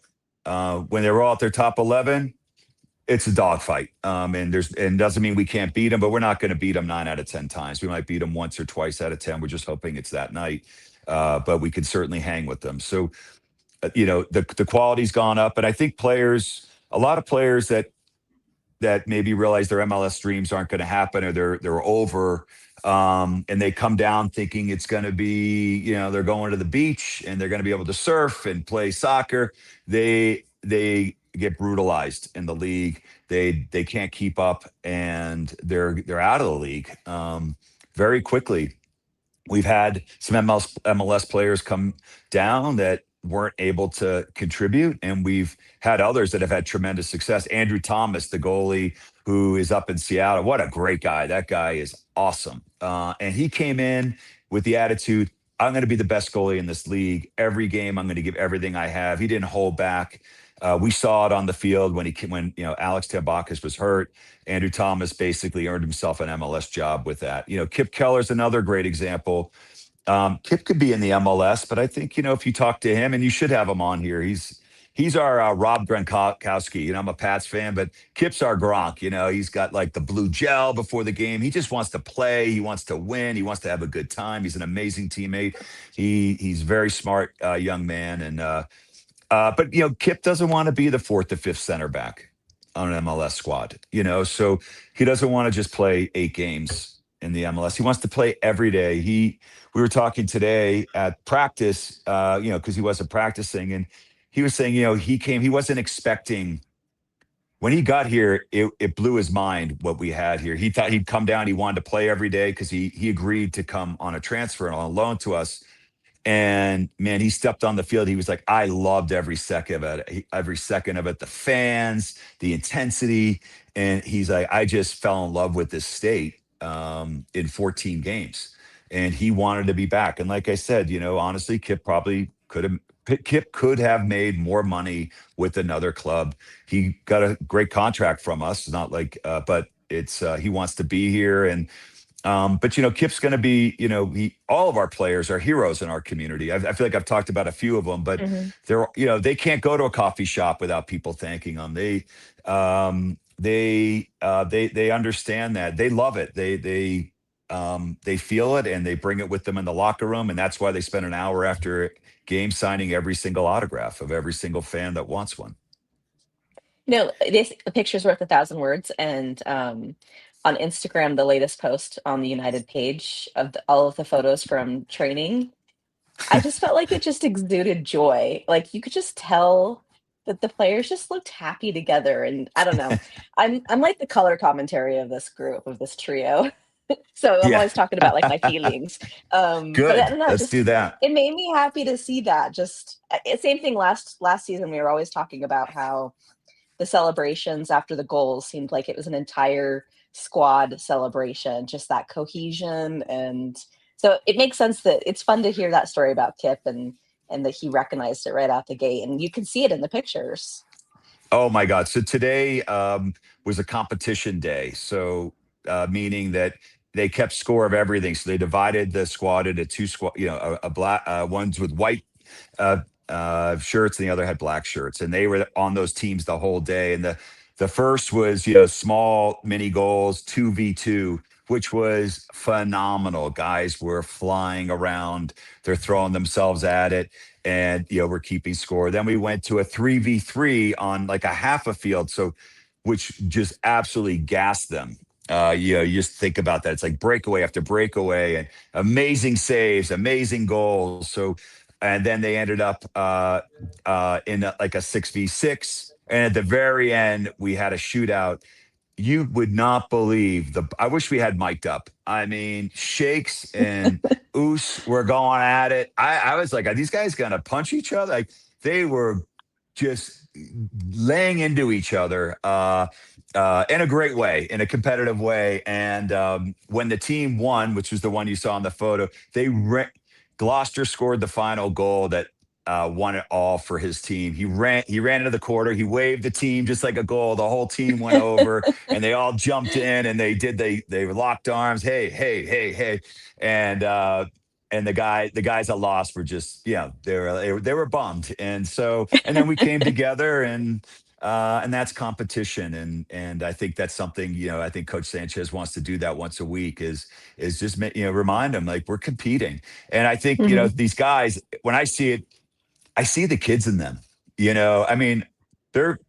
When they roll out their top 11, it's a dogfight. And doesn't mean we can't beat them, but we're not going to beat them 9 out of 10 times. We might beat them once or twice out of 10. We're just hoping it's that night. But we can certainly hang with them. So, the quality's gone up. And I think a lot of players that maybe realize their MLS dreams aren't going to happen, or they're over, and they come down thinking it's going to be, they're going to the beach and they're going to be able to surf and play soccer. They get brutalized in the league. They can't keep up, and they're out of the league very quickly. We've had some MLS players come down that weren't able to contribute, and we've had others that have had tremendous success. Andrew Thomas, the goalie who is up in Seattle, what a great guy. That guy is awesome. And he came in with the attitude, I'm going to be the best goalie in this league. Every game, I'm going to give everything I have. He didn't hold back. We saw it on the field when Alex Tambakis was hurt. Andrew Thomas basically earned himself an MLS job with that. Kip Keller's another great example. Kip could be in the MLS, but I think, if you talk to him, and you should have him on here, he's our Rob Gronkowski. I'm a Pats fan, but Kip's our Gronk. He's got like the blue gel before the game. He just wants to play. He wants to win. He wants to have a good time. He's an amazing teammate. He's a very smart young man. And but Kip doesn't want to be the 4th or 5th center back on an MLS squad. So he doesn't want to just play 8 games in the MLS. He wants to play every day. We were talking today at practice, because he wasn't practicing, and he was saying, he wasn't expecting. When he got here, it blew his mind what we had here. He thought he'd come down. He wanted to play every day because he agreed to come on a transfer and on a loan to us. And man, he stepped on the field. He was like, I loved every second of it. Every second of it, the fans, the intensity. And he's like, I just fell in love with this state in 14 games. And he wanted to be back. And like I said, honestly, Kip could have made more money with another club. He got a great contract from us. Not like, but it's he wants to be here. And but Kip's going to be, all of our players are heroes in our community. I feel like I've talked about a few of them, but they're, they can't go to a coffee shop without people thanking them. They understand that. They love it. They feel it, and they bring it with them in the locker room. And that's why they spend an hour after game signing every single autograph of every single fan that wants one. A picture's worth 1,000 words. And on Instagram, the latest post on the United page of all of the photos from training, I just felt like it just exuded joy. Like you could just tell that the players just looked happy together. And I don't know, I'm like the color commentary of this group, of this trio. So I'm Yeah. always talking about like my feelings. But I Good. don't know, Let's do just that. it made me happy to see that. Just same thing last season. We were always talking about how the celebrations after the goals seemed like it was an entire squad celebration, just that cohesion. And so it makes sense that it's fun to hear that story about Kip and that he recognized it right out the gate. And you can see it in the pictures. Oh my God. So today was a competition day. So meaning that they kept score of everything. So they divided the squad into two squad, a black ones with white uh, shirts and the other had black shirts. And they were on those teams the whole day. And the first was, small mini goals, 2v2, which was phenomenal. Guys were flying around. They're throwing themselves at it. And, we're keeping score. Then we went to a 3v3 on like a half a field. So, which just absolutely gassed them. You just think about that. It's like breakaway after breakaway and amazing saves, amazing goals. So, and then they ended up in like a 6v6. And at the very end, we had a shootout. You would not believe I wish we had mic'd up. I mean, Shakes and Oos were going at it. I was like, are these guys gonna punch each other? Like they were just laying into each other in a great way, in a competitive way. And when the team won, which was the one you saw in the photo, Gloucester scored the final goal that won it all for his team. He ran into the quarter. He waved the team just like a goal. The whole team went over and they all jumped in and they locked arms. Hey, hey, hey, hey. And the guys that lost were just, they were bummed. And then we came together and that's competition. And I think that's something, I think Coach Sanchez wants to do that once a week is just, remind them like we're competing. And I think, Mhm. these guys, when I see it, I see the kids in them. I mean, they're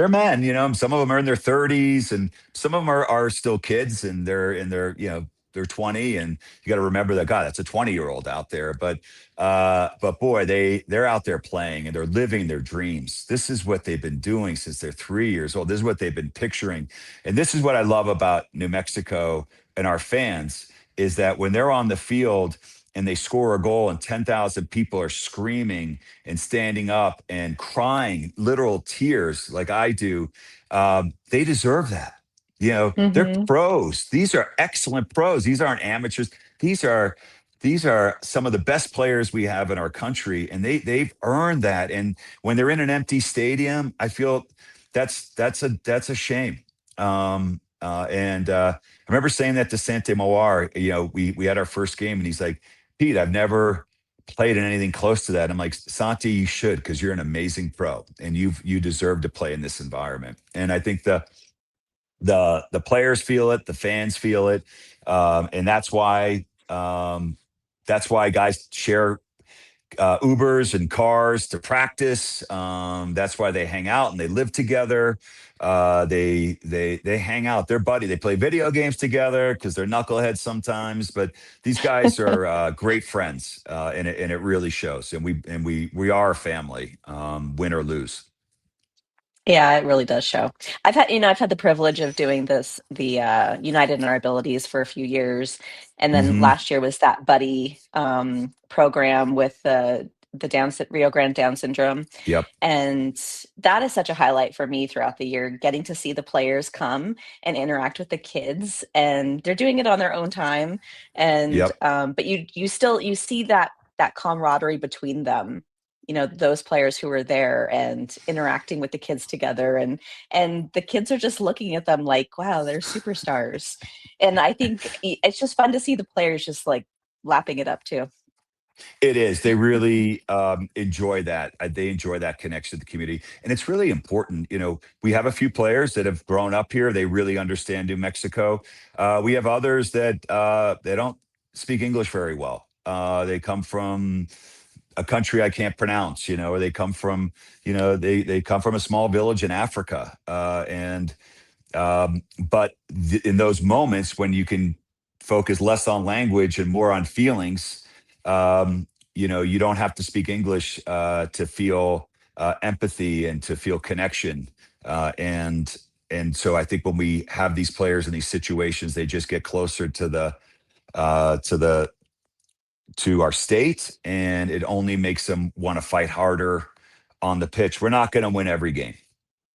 men. Some of them are in their 30s, and some of them are still kids, and they're 20. And you got to remember that God, that's a 20-year-old out there. But boy, they're out there playing and they're living their dreams. This is what they've been doing since they're 3 years old. This is what they've been picturing, and this is what I love about New Mexico and our fans is that when they're on the field and they score a goal and 10,000 people are screaming and standing up and crying literal tears like I do, they deserve that. They're Mhm. pros. These are excellent pros. These aren't amateurs. These are some of the best players we have in our country, and they've earned that. And when they're in an empty stadium, I feel that's a shame. I remember saying that to Sante Moar. We had our first game, and he's like, Pete, I've never played in anything close to that. I'm like, Santi, you should, because you're an amazing pro and you deserve to play in this environment. And I think the players feel it, the fans feel it. And that's why guys share Ubers and cars to practice. That's why they hang out and they live together. They hang out. They're buddy. They play video games together because they're knuckleheads sometimes. But these guys are great friends, and it really shows. And we are a family, win or lose. Yeah, it really does show. I've had the privilege of doing the United in Our Abilities for a few years. And then Hmm. last year was that buddy program with the Rio Grande Down syndrome. Yep. And that is such a highlight for me throughout the year, getting to see the players come and interact with the kids. And they're doing it on their own time. And Yep. but you see that camaraderie between them, those players who are there and interacting with the kids together, and the kids are just looking at them like, wow, they're superstars. And I think it's just fun to see the players just like lapping it up too. It is. They really enjoy that. They enjoy that connection to the community, and it's really important. We have a few players that have grown up here. They really understand New Mexico. We have others that they don't speak English very well. They come from a country I can't pronounce, or they come from, they come from a small village in Africa, but in those moments when you can focus less on language and more on feelings, you don't have to speak English to feel empathy and to feel connection. And so I think when we have these players in these situations, they just get closer to our state, and it only makes them want to fight harder on the pitch. We're not going to win every game.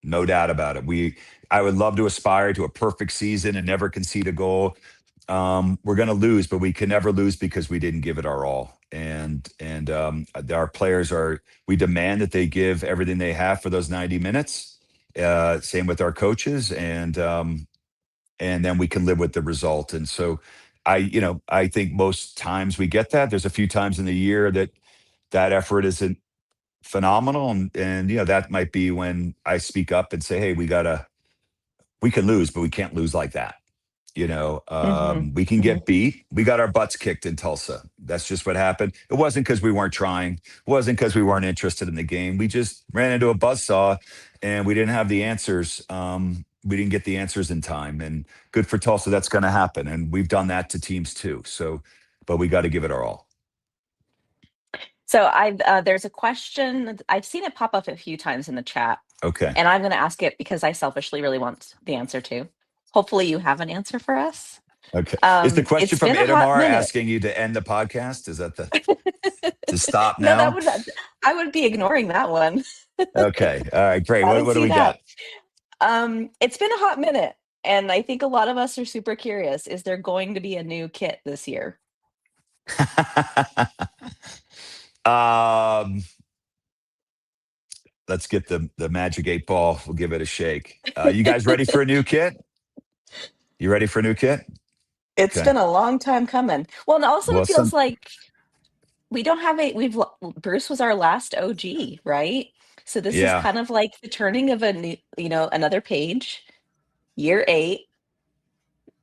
No doubt about it. I would love to aspire to a perfect season and never concede a goal. We're going to lose, but we can never lose because we didn't give it our all. And our players we demand that they give everything they have for those 90 minutes. Same with our coaches, and then we can live with the result. And so I think most times we get that. There's a few times in the year that effort isn't phenomenal. And that might be when I speak up and say, hey, we can lose, but we can't lose like that. We can get beat. We got our butts kicked in Tulsa. That's just what happened. It wasn't because we weren't trying. It wasn't because we weren't interested in the game. We just ran into a buzzsaw and we didn't have the answers. We didn't get the answers in time, and good for Tulsa. That's going to happen. And we've done that to teams too. So, but we got to give it our all. So there's a question. I've seen it pop up a few times in the chat. Okay. And I'm going to ask it because I selfishly really want the answer to. Hopefully you have an answer for us. Okay. Is the question from Itamar asking you to end the podcast? Is that to stop now? No, I would be ignoring that one. Okay. All right, great. What do we got? It's been a hot minute, and I think a lot of us are super curious. Is there going to be a new kit this year? Let's get the magic 8 ball. We'll give it a shake. You guys ready for a new kit? You ready for a new kit? It's been a long time coming. Well, and also it feels like we don't have Bruce was our last OG, right? So this is kind of like the turning of a new, another page. Year 8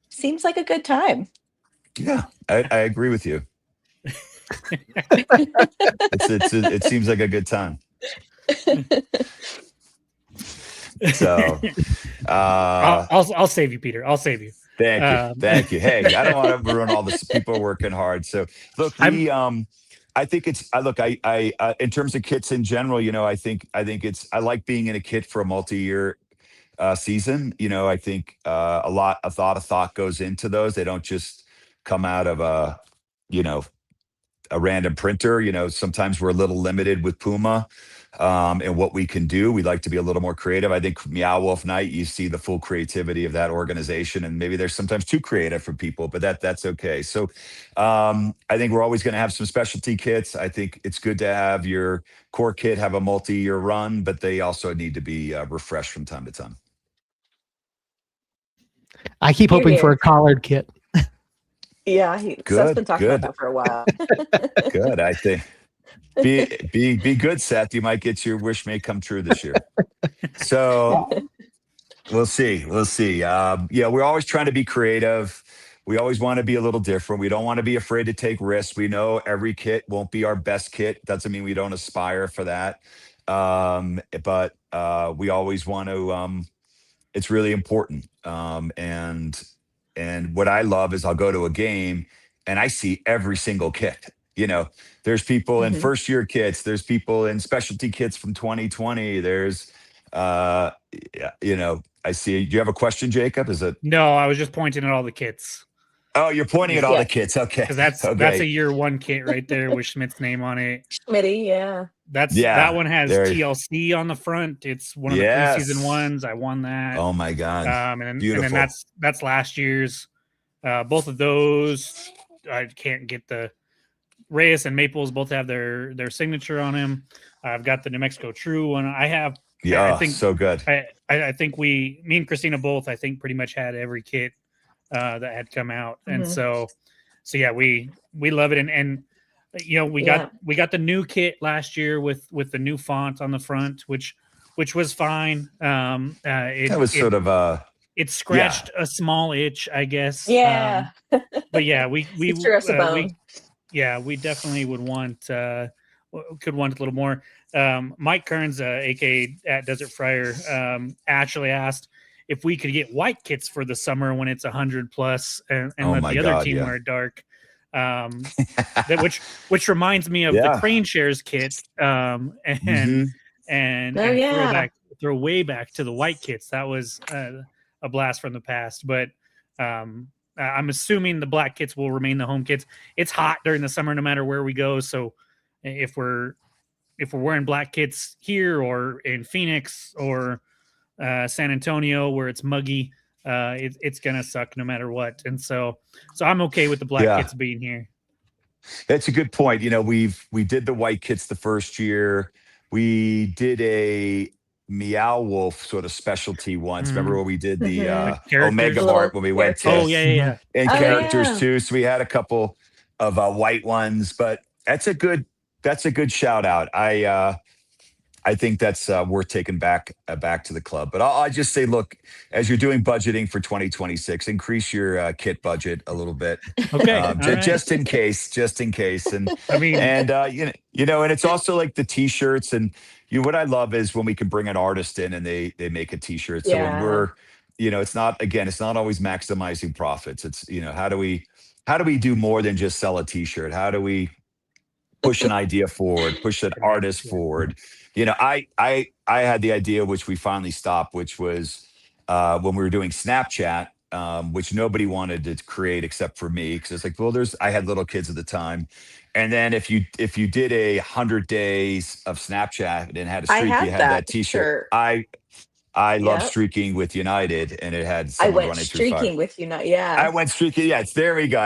seems like a good time. Yeah, I agree with you. It seems like a good time. So I'll save you, Peter. I'll save you. Thank you. Hey, I don't want to ruin all this. People are working hard. So look, I think it's I in terms of kits in general, I think I like being in a kit for a multi-year season. I think a lot of thought goes into those. They don't just come out of a random printer. Sometimes we're a little limited with Puma and what we can do. We like to be a little more creative. I think Meow Wolf Night, you see the full creativity of that organization, and maybe they're sometimes too creative for people, but that's okay. So I think we're always going to have some specialty kits. I think it's good to have your core kit have a multi-year run, but they also need to be refreshed from time to time. I keep hoping for a collared kit. Yeah, Seth's been talking about that for a while. Good, I think. Be good, Seth. You might get your wish may come true this year. So we'll see. We're always trying to be creative. We always want to be a little different. We don't want to be afraid to take risks. We know every kit won't be our best kit. Doesn't mean we don't aspire for that. But we always want to. It's really important. And what I love is I'll go to a game and I see every single kit. There's people in first year kits. There's people in specialty kits from 2020. There's, I see. Do you have a question, Jacob? Is it? No, I was just pointing at all the kits. Oh, you're pointing at all the kits. Okay. Because that's a year 1 kit right there with Schmidt's name on it. Schmitty, yeah. That one has TLC on the front. It's one of the preseason ones. I won that. Oh my God. And then that's last year's. Both of those, I can't get the Reyes and Maples both have their signature on him. I've got the New Mexico True one. I have. Yeah, I think so good. I think me and Christina both, I think pretty much had every kit that had come out. And so yeah, we love it. And we got the new kit last year with the new font on the front, which was fine. It scratched a small itch, I guess. Yeah. But yeah, we definitely would could want a little more. Mike Kearns, aka at Desert Fryer, actually asked if we could get white kits for the summer when it's 100 plus and let the other team wear dark. Which reminds me of the Crane Shares kit and throw way back to the white kits. That was a blast from the past. But I'm assuming the black kits will remain the home kits. It's hot during the summer, no matter where we go. So if we're wearing black kits here or in Phoenix or San Antonio where it's muggy, it's gonna suck no matter what. And so I'm okay with the black kits being here. That's a good point. We did the white kits the first year. We did a Meow Wolf sort of specialty once. Remember when we did the Omega Mart when we went to? Oh yeah. And characters too. So we had a couple of white ones, but that's a good shout out. I think that's worth taking back to the club. But I'll just say, look, as you're doing budgeting for 2026, increase your kit budget a little bit. Okay, just in case. And I mean, and and it's also like the T-shirts and what I love is when we can bring an artist in and they make a T-shirt. So when we're, it's not always maximizing profits. It's how do we do more than just sell a T-shirt? How do we push an idea forward, push an artist forward? I had the idea, which we finally stopped, which was when we were doing Snapchat, which nobody wanted to create except for me, because it's like, well, I had little kids at the time, and then if you did 100 days of Snapchat and had a streak, you had that T-shirt. I love streaking with United, and it had someone running through fire. Streaking with United. Yeah, I went streaking. Yes, there we go.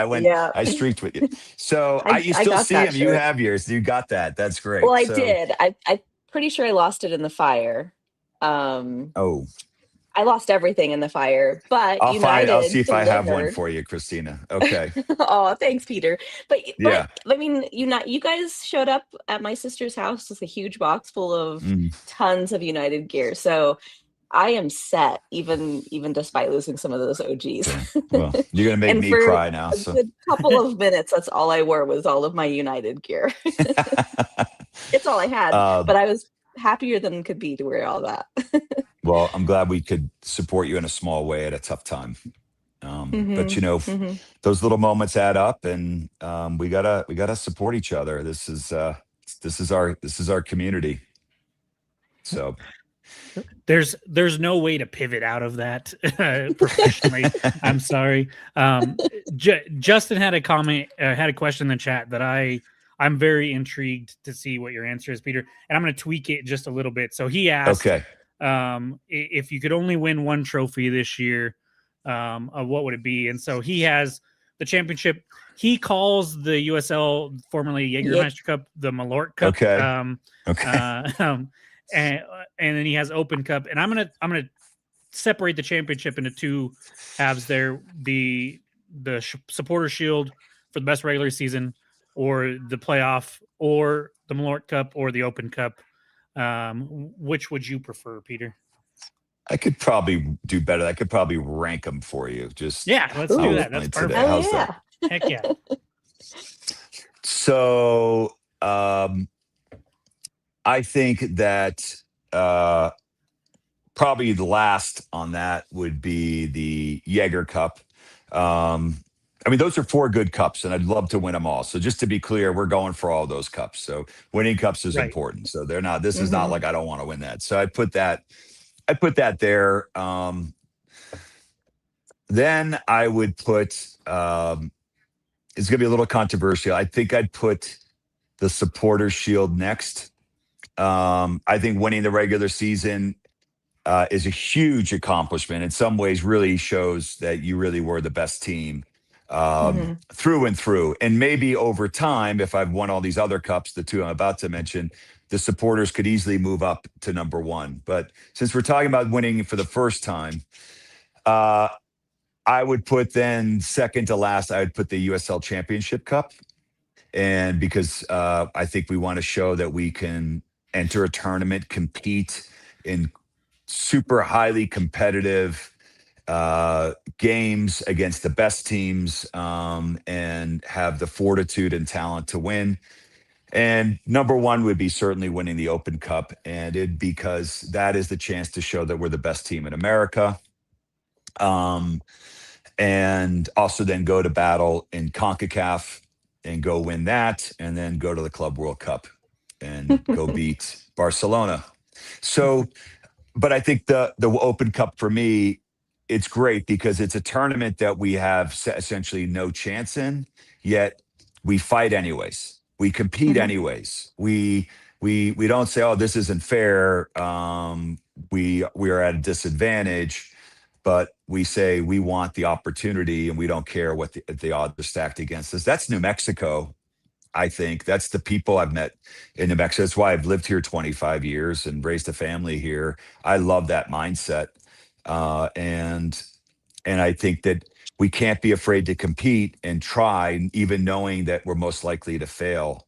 I streaked with you. So you still see them. You have yours. You got that. That's great. Well, I did. I'm pretty sure I lost it in the fire. I lost everything in the fire, but I'll see if I have one for you, Christina. Okay. Oh, thanks, Peter. But I mean, you guys showed up at my sister's house with a huge box full of tons of United gear. So I am set, even despite losing some of those OGs. Well, you're gonna make me cry now. So a couple of minutes, that's all I wore was all of my United gear. It's all I had, but I was happier than could be to wear all that. Well, I'm glad we could support you in a small way at a tough time. But those little moments add up, and we gotta support each other. This is our community. So there's no way to pivot out of that professionally. I'm sorry. Justin had a comment, had a question in the chat that I'm very intrigued to see what your answer is, Peter. And I'm going to tweak it just a little bit. So he asked, if you could only win one trophy this year, what would it be? And so he has the championship. He calls the USL, formerly Jägermeister Cup, the Malort Cup. And then he has Open Cup. And I'm gonna separate the championship into two halves there: the Supporter Shield for the best regular season, or the playoff, or the Malort Cup, or the Open Cup. Which would you prefer, Peter? I could probably do better. I could probably rank them for you. Let's do that. That's perfect. How's that? Heck yeah. So I think that probably the last on that would be the Jaeger Cup. I mean, those are 4 good cups, and I'd love to win them all. So just to be clear, we're going for all those cups. So winning cups is important. So they're not. This is not like I don't want to win that. So I put that there. Then I would put. It's going to be a little controversial. I think I'd put the Supporter Shield next. I think winning the regular season is a huge accomplishment. In some ways, really shows that you really were the best team. Through and through. And maybe over time, if I've won all these other cups, the 2 I'm about to mention, the supporters could easily move up to number 1. But since we're talking about winning for the first time, I would put then second to last, I would put the USL Championship Cup. And because I think we want to show that we can enter a tournament, compete in super highly competitive games against the best teams, and have the fortitude and talent to win. And number 1 would be certainly winning the Open Cup, and because that is the chance to show that we're the best team in America. And also then go to battle in CONCACAF and go win that, and then go to the Club World Cup and go beat Barcelona. So but I think the Open Cup for me, it's great because it's a tournament that we have essentially no chance in, yet we fight anyways. We compete Mhm. anyways. We don't say, "Oh, this isn't fair." We are at a disadvantage, but we say we want the opportunity, and we don't care what the odds are stacked against us. That's New Mexico. I think that's the people I've met in New Mexico. That's why I've lived here 25 years and raised a family here. I love that mindset. And I think that we can't be afraid to compete and try, even knowing that we're most likely to fail.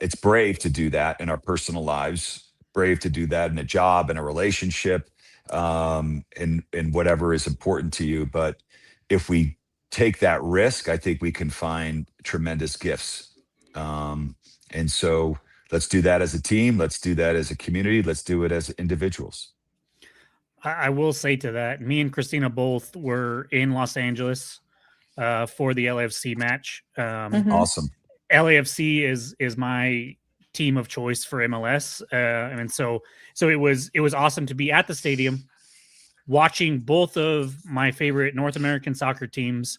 It's brave to do that in our personal lives, brave to do that in a job, in a relationship, in whatever is important to you. But if we take that risk, I think we can find tremendous gifts. And so let's do that as a team. Let's do that as a community. Let's do it as individuals. I will say to that, me and Christina both were in Los Angeles for the LAFC match. Mhm. Awesome. LAFC is my team of choice for MLS, and so it was awesome to be at the stadium watching both of my favorite North American soccer teams,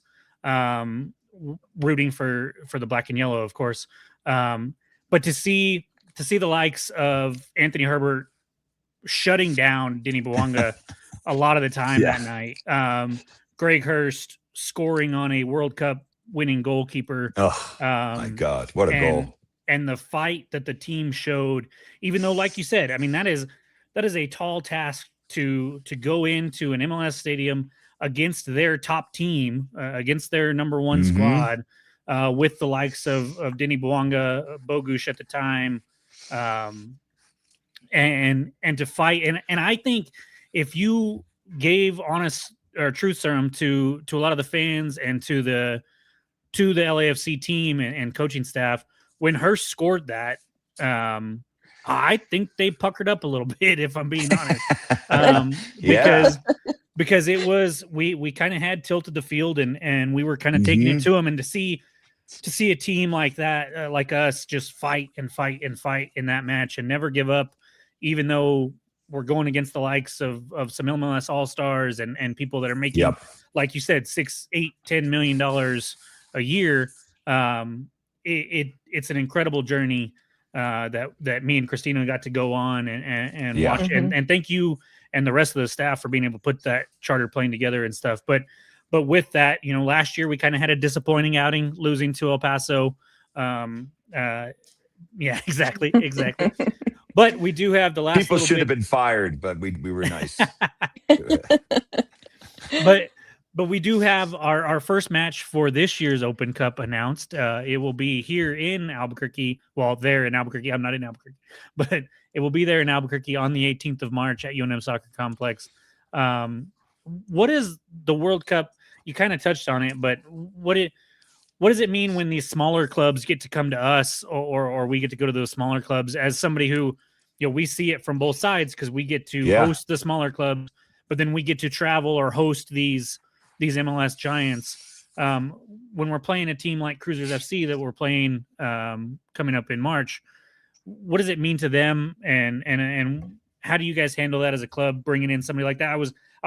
rooting for the black and yellow, of course, but to see the likes of Anthony Herbert shutting down Denny Bouanga a lot of the time Yeah. that night. Greg Hurst scoring on a World Cup winning goalkeeper. Oh my Um, God, what a goal. and the fight that the team showed, even though, like you said, I mean, that is a tall task to go into an MLS stadium against their top team, against their number one Mhm. squad, with the likes of Denny Bouanga, Bogush at the time, and to fight. And I think if you gave honest or truth serum to a lot of the fans and to the LAFC team and coaching staff, when Hurst scored that, I think they puckered up a little bit, if I'm being honest, Yeah. because it was we kind of had tilted the field and we were kind of taking it Mhm. to them, and to see a team like that, like us, just fight and fight and fight in that match and never give up, even though we're going against the likes of some MLS All Stars and people that are making, Yep. like you said, $6, $8, $10 million a year. It's an incredible journey that me and Christina got to go on and Yeah. watch. And thank you and the rest of the staff for being able to put that charter plane together and stuff. But with that, last year we kind of had a disappointing outing, losing to El Paso. Yeah, exactly. But we do have the last People little should bit. have been fired, but we were nice. But we do have our first match for this year's Open Cup announced. It will be here in Albuquerque. Well, there in Albuquerque. I'm not in Albuquerque, but it will be there in Albuquerque on the 18th of March at UNM Soccer Complex. What is the World Cup? You kind of touched on it, but what does it mean when these smaller clubs get to come to us, or we get to go to those smaller clubs? As somebody who, we see it from both sides, because we get to host the smaller clubs, but then we get to travel or host these MLS giants. When we're playing a team like Cruisers FC that we're playing coming up in March, what does it mean to them, and how do you guys handle that as a club, bringing in somebody like that? I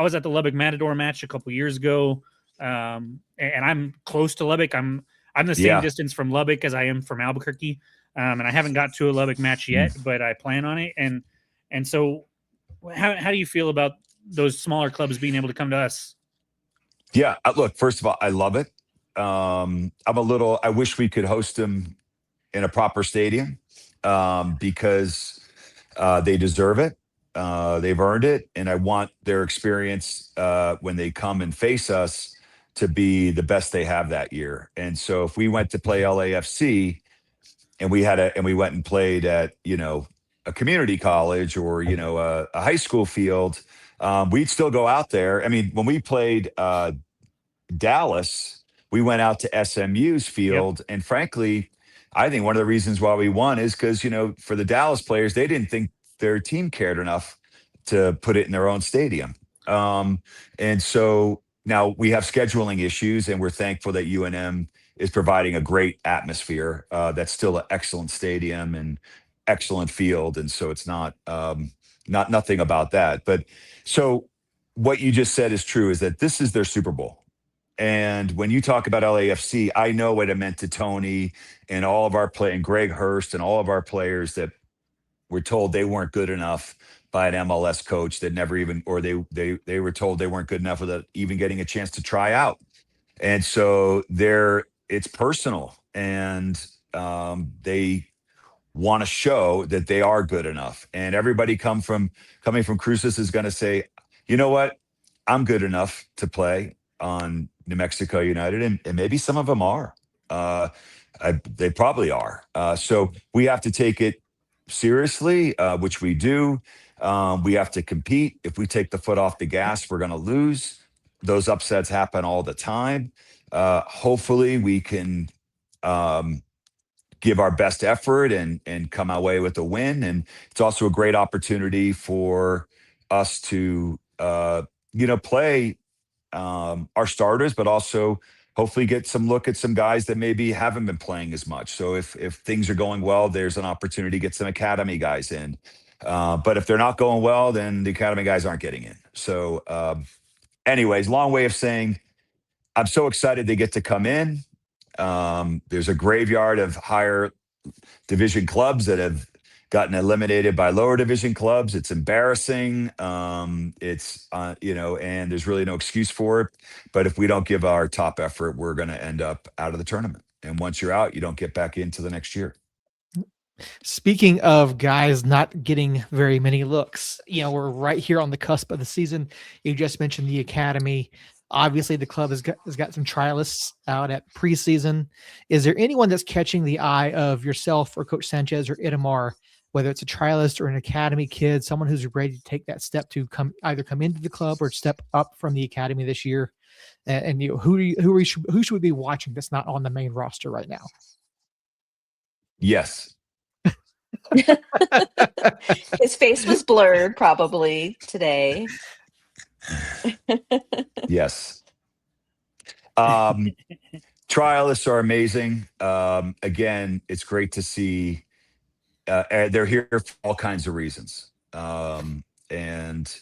was at the Lubbock Matador match a couple years ago, and I'm close to Lubbock. I'm the same distance from Lubbock as I am from Albuquerque, and I haven't got to a Lubbock match yet, but I plan on it. And so, how do you feel about those smaller clubs being able to come to us? Yeah, look, first of all, I love it. I wish we could host them in a proper stadium, because they deserve it. They've earned it. And I want their experience when they come and face us to be the best they have that year. And so if we went to play LAFC and we went and played at, a community college or, a high school field, we'd still go out there. I mean, when we played Dallas, we went out to SMU's field. And frankly, I think one of the reasons why we won is because, for the Dallas players, they didn't think their team cared enough to put it in their own stadium. And so now we have scheduling issues, and we're thankful that UNM is providing a great atmosphere. That's still an excellent stadium and excellent field. And so it's not, nothing about that. But so what you just said is true, is that this is their Super Bowl. And when you talk about LAFC, I know what it meant to Tony and all of our play and Greg Hurst and all of our players that were told they weren't good enough by an MLS coach that never even, or they were told they weren't good enough without even getting a chance to try out. And so it's personal, and they want to show that they are good enough. And everybody coming from Cruces is going to say, you know what, I'm good enough to play on New Mexico United, and maybe some of them are. They probably are. So we have to take it seriously, which we do. We have to compete. If we take the foot off the gas, we're going to lose. Those upsets happen all the time. Hopefully we can give our best effort and come away with a win. And it's also a great opportunity for us to play our starters, but also hopefully get some look at some guys that maybe haven't been playing as much. So if things are going well, there's an opportunity to get some academy guys in. But if they're not going well, then the academy guys aren't getting in. So anyways, long way of saying I'm so excited they get to come in. There's a graveyard of higher division clubs that have gotten eliminated by lower division clubs. It's embarrassing. And there's really no excuse for it. But if we don't give our top effort, we're going to end up out of the tournament. And once you're out, you don't get back into the next year. Speaking of guys not getting very many looks, we're right here on the cusp of the season. You just mentioned the academy. Obviously, the club has got some trialists out at preseason. Is there anyone that's catching the eye of yourself or Coach Sanchez or Itamar, whether it's a trialist or an academy kid, someone who's ready to take that step to come into the club or step up from the academy this year? And who should we be watching that's not on the main roster right now? Yes. His face was blurred probably today. Yes. Trialists are amazing. Again, it's great to see. They're here for all kinds of reasons. And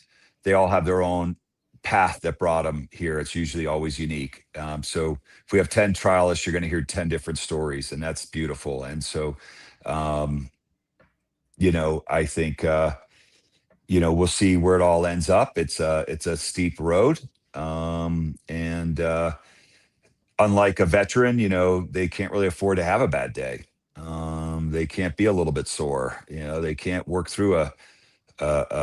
they all have their own path that brought them here. It's usually always unique. So if we have 10 trialists, you're going to hear 10 different stories, and that's beautiful. And so, I think, we'll see where it all ends up. It's a steep road. And unlike a veteran, they can't really afford to have a bad day. They can't be a little bit sore. They can't work through a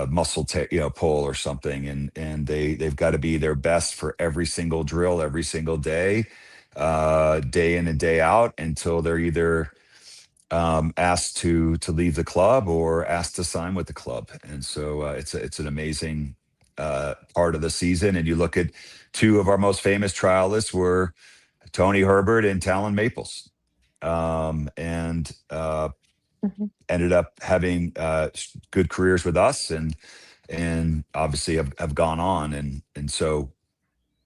muscle pull or something. And they've got to be their best for every single drill, every single day, day in and day out, until they're either asked to leave the club or asked to sign with the club. And so it's an amazing part of the season. And you look at two of our most famous trialists were Tony Herbert and Talon Maples, and ended up having good careers with us, and obviously have gone on. And so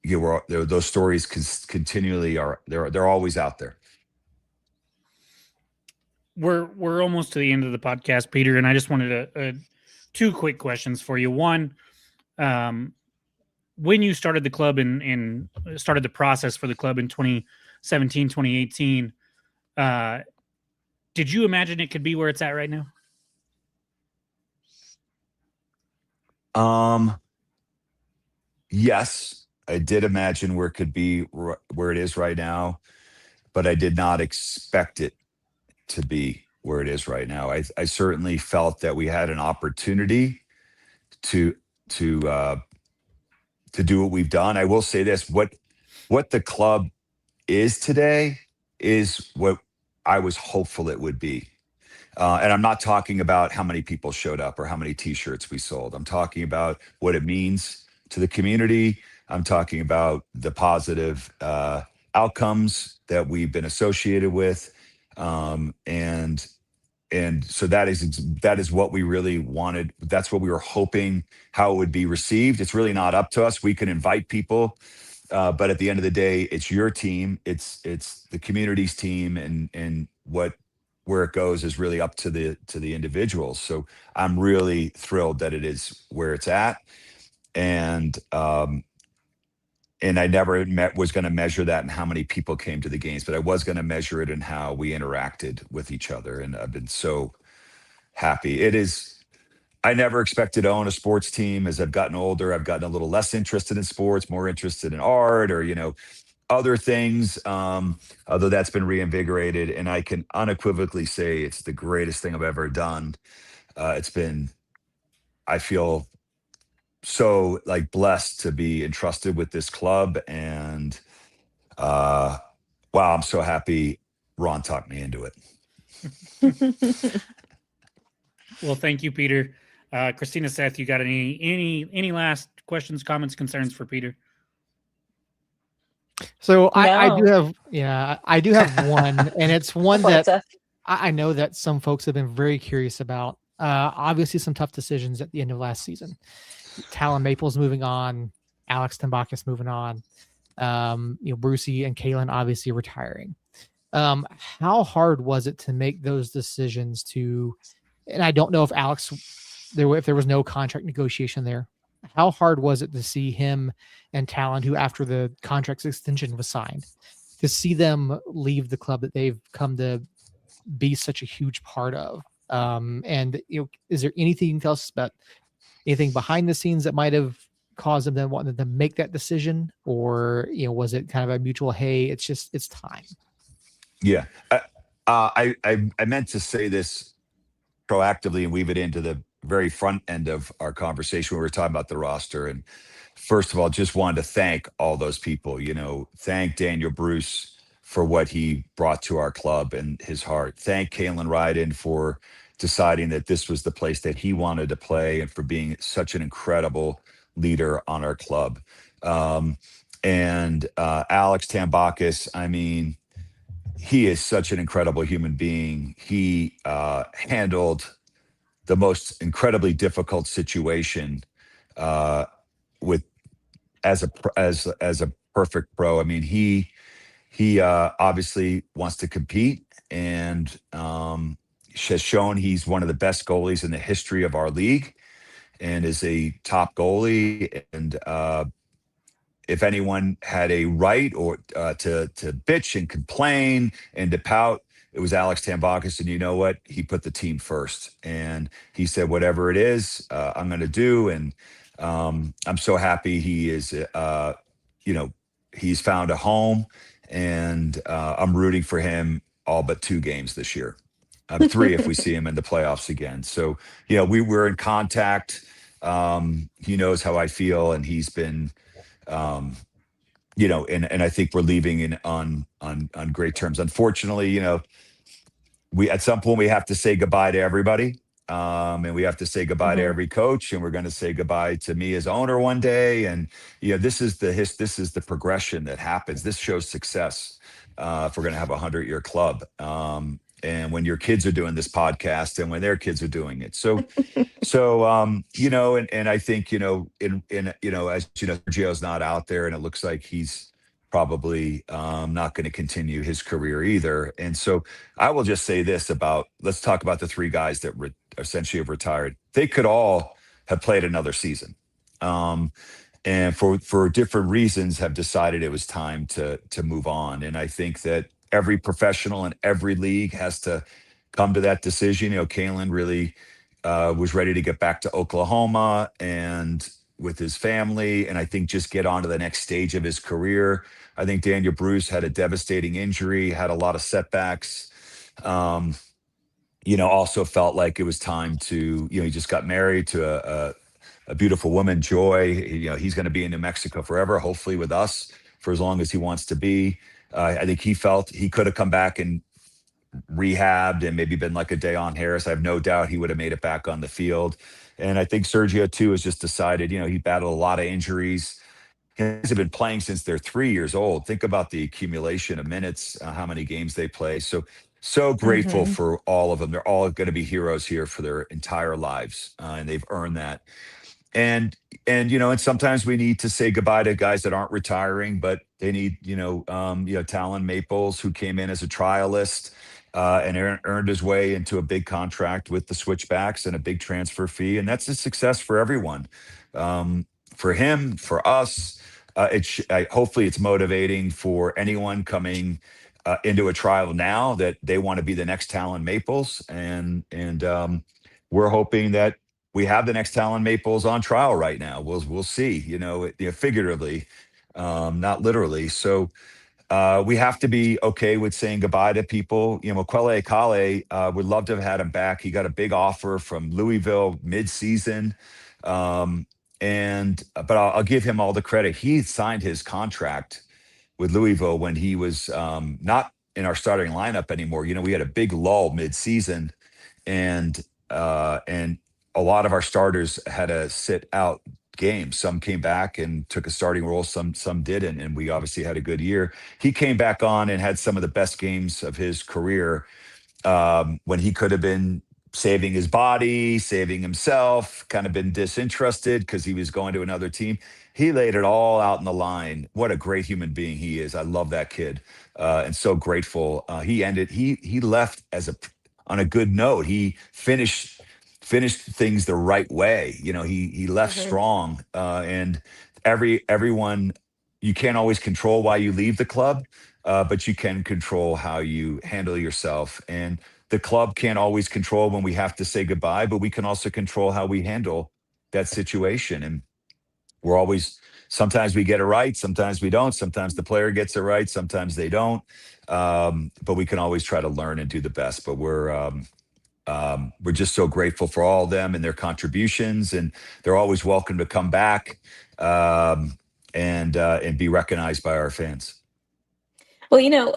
those stories continually they're always out there. We're almost to the end of the podcast, Peter, and I just wanted two quick questions for you. One, when you started the club and started the process for the club in 2017, 2018, did you imagine it could be where it's at right now? Yes, I did imagine where it could be where it is right now, but I did not expect it to be where it is right now. I certainly felt that we had an opportunity to do what we've done. I will say this: what the club is today is what I was hopeful it would be. And I'm not talking about how many people showed up or how many T-shirts we sold. I'm talking about what it means to the community. I'm talking about the positive outcomes that we've been associated with, and so that is what we really wanted. That's what we were hoping, how it would be received. It's really not up to us. We can invite people, but at the end of the day, it's your team. It's the community's team, and what where it goes is really up to the individuals. So I'm really thrilled that it is where it's at. And I never was going to measure that in how many people came to the games, but I was going to measure it in how we interacted with each other. And I've been so happy. It is. I never expected to own a sports team. As I've gotten older, I've gotten a little less interested in sports, more interested in art or, other things. Although that's been reinvigorated. And I can unequivocally say it's the greatest thing I've ever done. I feel so like blessed to be entrusted with this club. And wow, I'm so happy Ron talked me into it. Well, thank you, Peter. Christina, Seth, you got any last questions, comments, concerns for Peter? So I do No. have one, and it's one Go for it, that Seth. I know that some folks have been very curious about. Obviously, some tough decisions at the end of last season. Talon Maples moving on, Alex Tambakis moving on, Brucey and Kalen obviously retiring. How hard was it to make those decisions and I don't know if if there was no contract negotiation there. How hard was it to see him and Talon, who after the contract extension was signed, to see them leave the club that they've come to be such a huge part of? And is there anything you can tell us about anything behind the scenes that might have caused them to want to make that decision, or was it kind of a mutual, hey, it's time? Yeah, I meant to say this proactively and weave it into the very front end of our conversation when we were talking about the roster. And first of all, just wanted to thank all those people. Thank Daniel Bruce for what he brought to our club and his heart. Thank Kalen Ryden for deciding that this was the place that he wanted to play and for being such an incredible leader on our club. And Alex Tambakis, I mean, he is such an incredible human being. He handled the most incredibly difficult situation with as a perfect pro. I mean, he obviously wants to compete and has shown he's one of the best goalies in the history of our league and is a top goalie. And if anyone had a right or to bitch and complain and to pout, it was Alex Tambakis. And you know what? He put the team first, and he said, "Whatever it is, I'm going to do." And I'm so happy he is. He's found a home, and I'm rooting for him all but 2 games this year. 3 if we see him in the playoffs again. So we were in contact. He knows how I feel, and he's been. And I think we're leaving on great terms. Unfortunately, we at some point we have to say goodbye to everybody, and we have to say goodbye to every coach, and we're going to say goodbye to me as owner one day. And this is the progression that happens. This shows success if we're going to have a 100-year club. And when your kids are doing this podcast, and when their kids are doing it, and I think as Sergio's not out there, and it looks like he's probably not going to continue his career either. And so I will just say this let's talk about the 3 guys that essentially have retired. They could all have played another season. And for different reasons have decided it was time to move on. And I think that every professional in every league has to come to that decision. Kalen really was ready to get back to Oklahoma and with his family, and I think just get on to the next stage of his career. I think Daniel Bruce had a devastating injury, had a lot of setbacks. Also felt like it was time to, he just got married to a beautiful woman, Joy. He's going to be in New Mexico forever, hopefully with us for as long as he wants to be. I think he felt he could have come back and rehabbed and maybe been like a Dayon Harris. I have no doubt he would have made it back on the field. And I think Sergio too has just decided, he battled a lot of injuries. Guys have been playing since they're 3 years old. Think about the accumulation of minutes, how many games they play. So grateful for all of them. They're all going to be heroes here for their entire lives, and they've earned that. And sometimes we need to say goodbye to guys that aren't retiring, but they need Talon Maples, who came in as a trialist and earned his way into a big contract with the Switchbacks and a big transfer fee. And that's a success for everyone. For him, for us, hopefully it's motivating for anyone coming into a trial now that they want to be the next Talon Maples. And we're hoping that we have the next Talon Maples on trial right now. We'll see, figuratively, not literally. So we have to be okay with saying goodbye to people. Kwele Akale, would love to have had him back. He got a big offer from Louisville mid-season. But I'll give him all the credit. He signed his contract with Louisville when he was not in our starting lineup anymore. We had a big lull mid-season, and a lot of our starters had to sit out games. Some came back and took a starting role. Some didn't, and we obviously had a good year. He came back on and had some of the best games of his career when he could have been saving his body, saving himself, kind of been disinterested because he was going to another team. He laid it all out in the line. What a great human being he is. I love that kid, and so grateful. He left on a good note. He finished things the right way. He left strong, and everyone, you can't always control why you leave the club, but you can control how you handle yourself. And the club can't always control when we have to say goodbye, but we can also control how we handle that situation. And sometimes we get it right, sometimes we don't. Sometimes the player gets it right, sometimes they don't. But we can always try to learn and do the best. But we're just so grateful for all of them and their contributions, and they're always welcome to come back and be recognized by our fans. Well,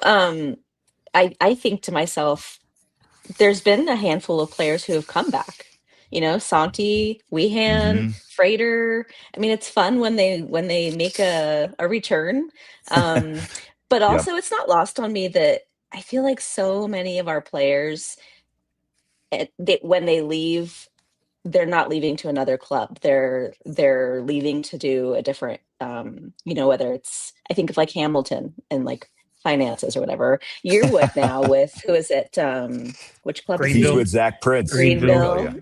I think to myself, there's been a handful of players who have come back. Santi, Wehan, Freighter. I mean, it's fun when they make a return. But also, It's not lost on me that I feel like so many of our players, when they leave, they're not leaving to another club. They're leaving to do a different, whether it's, I think of like Hamilton and like finances or whatever. Yearwood now with, who is it? Which club? He's with Zach Prince. Greenville.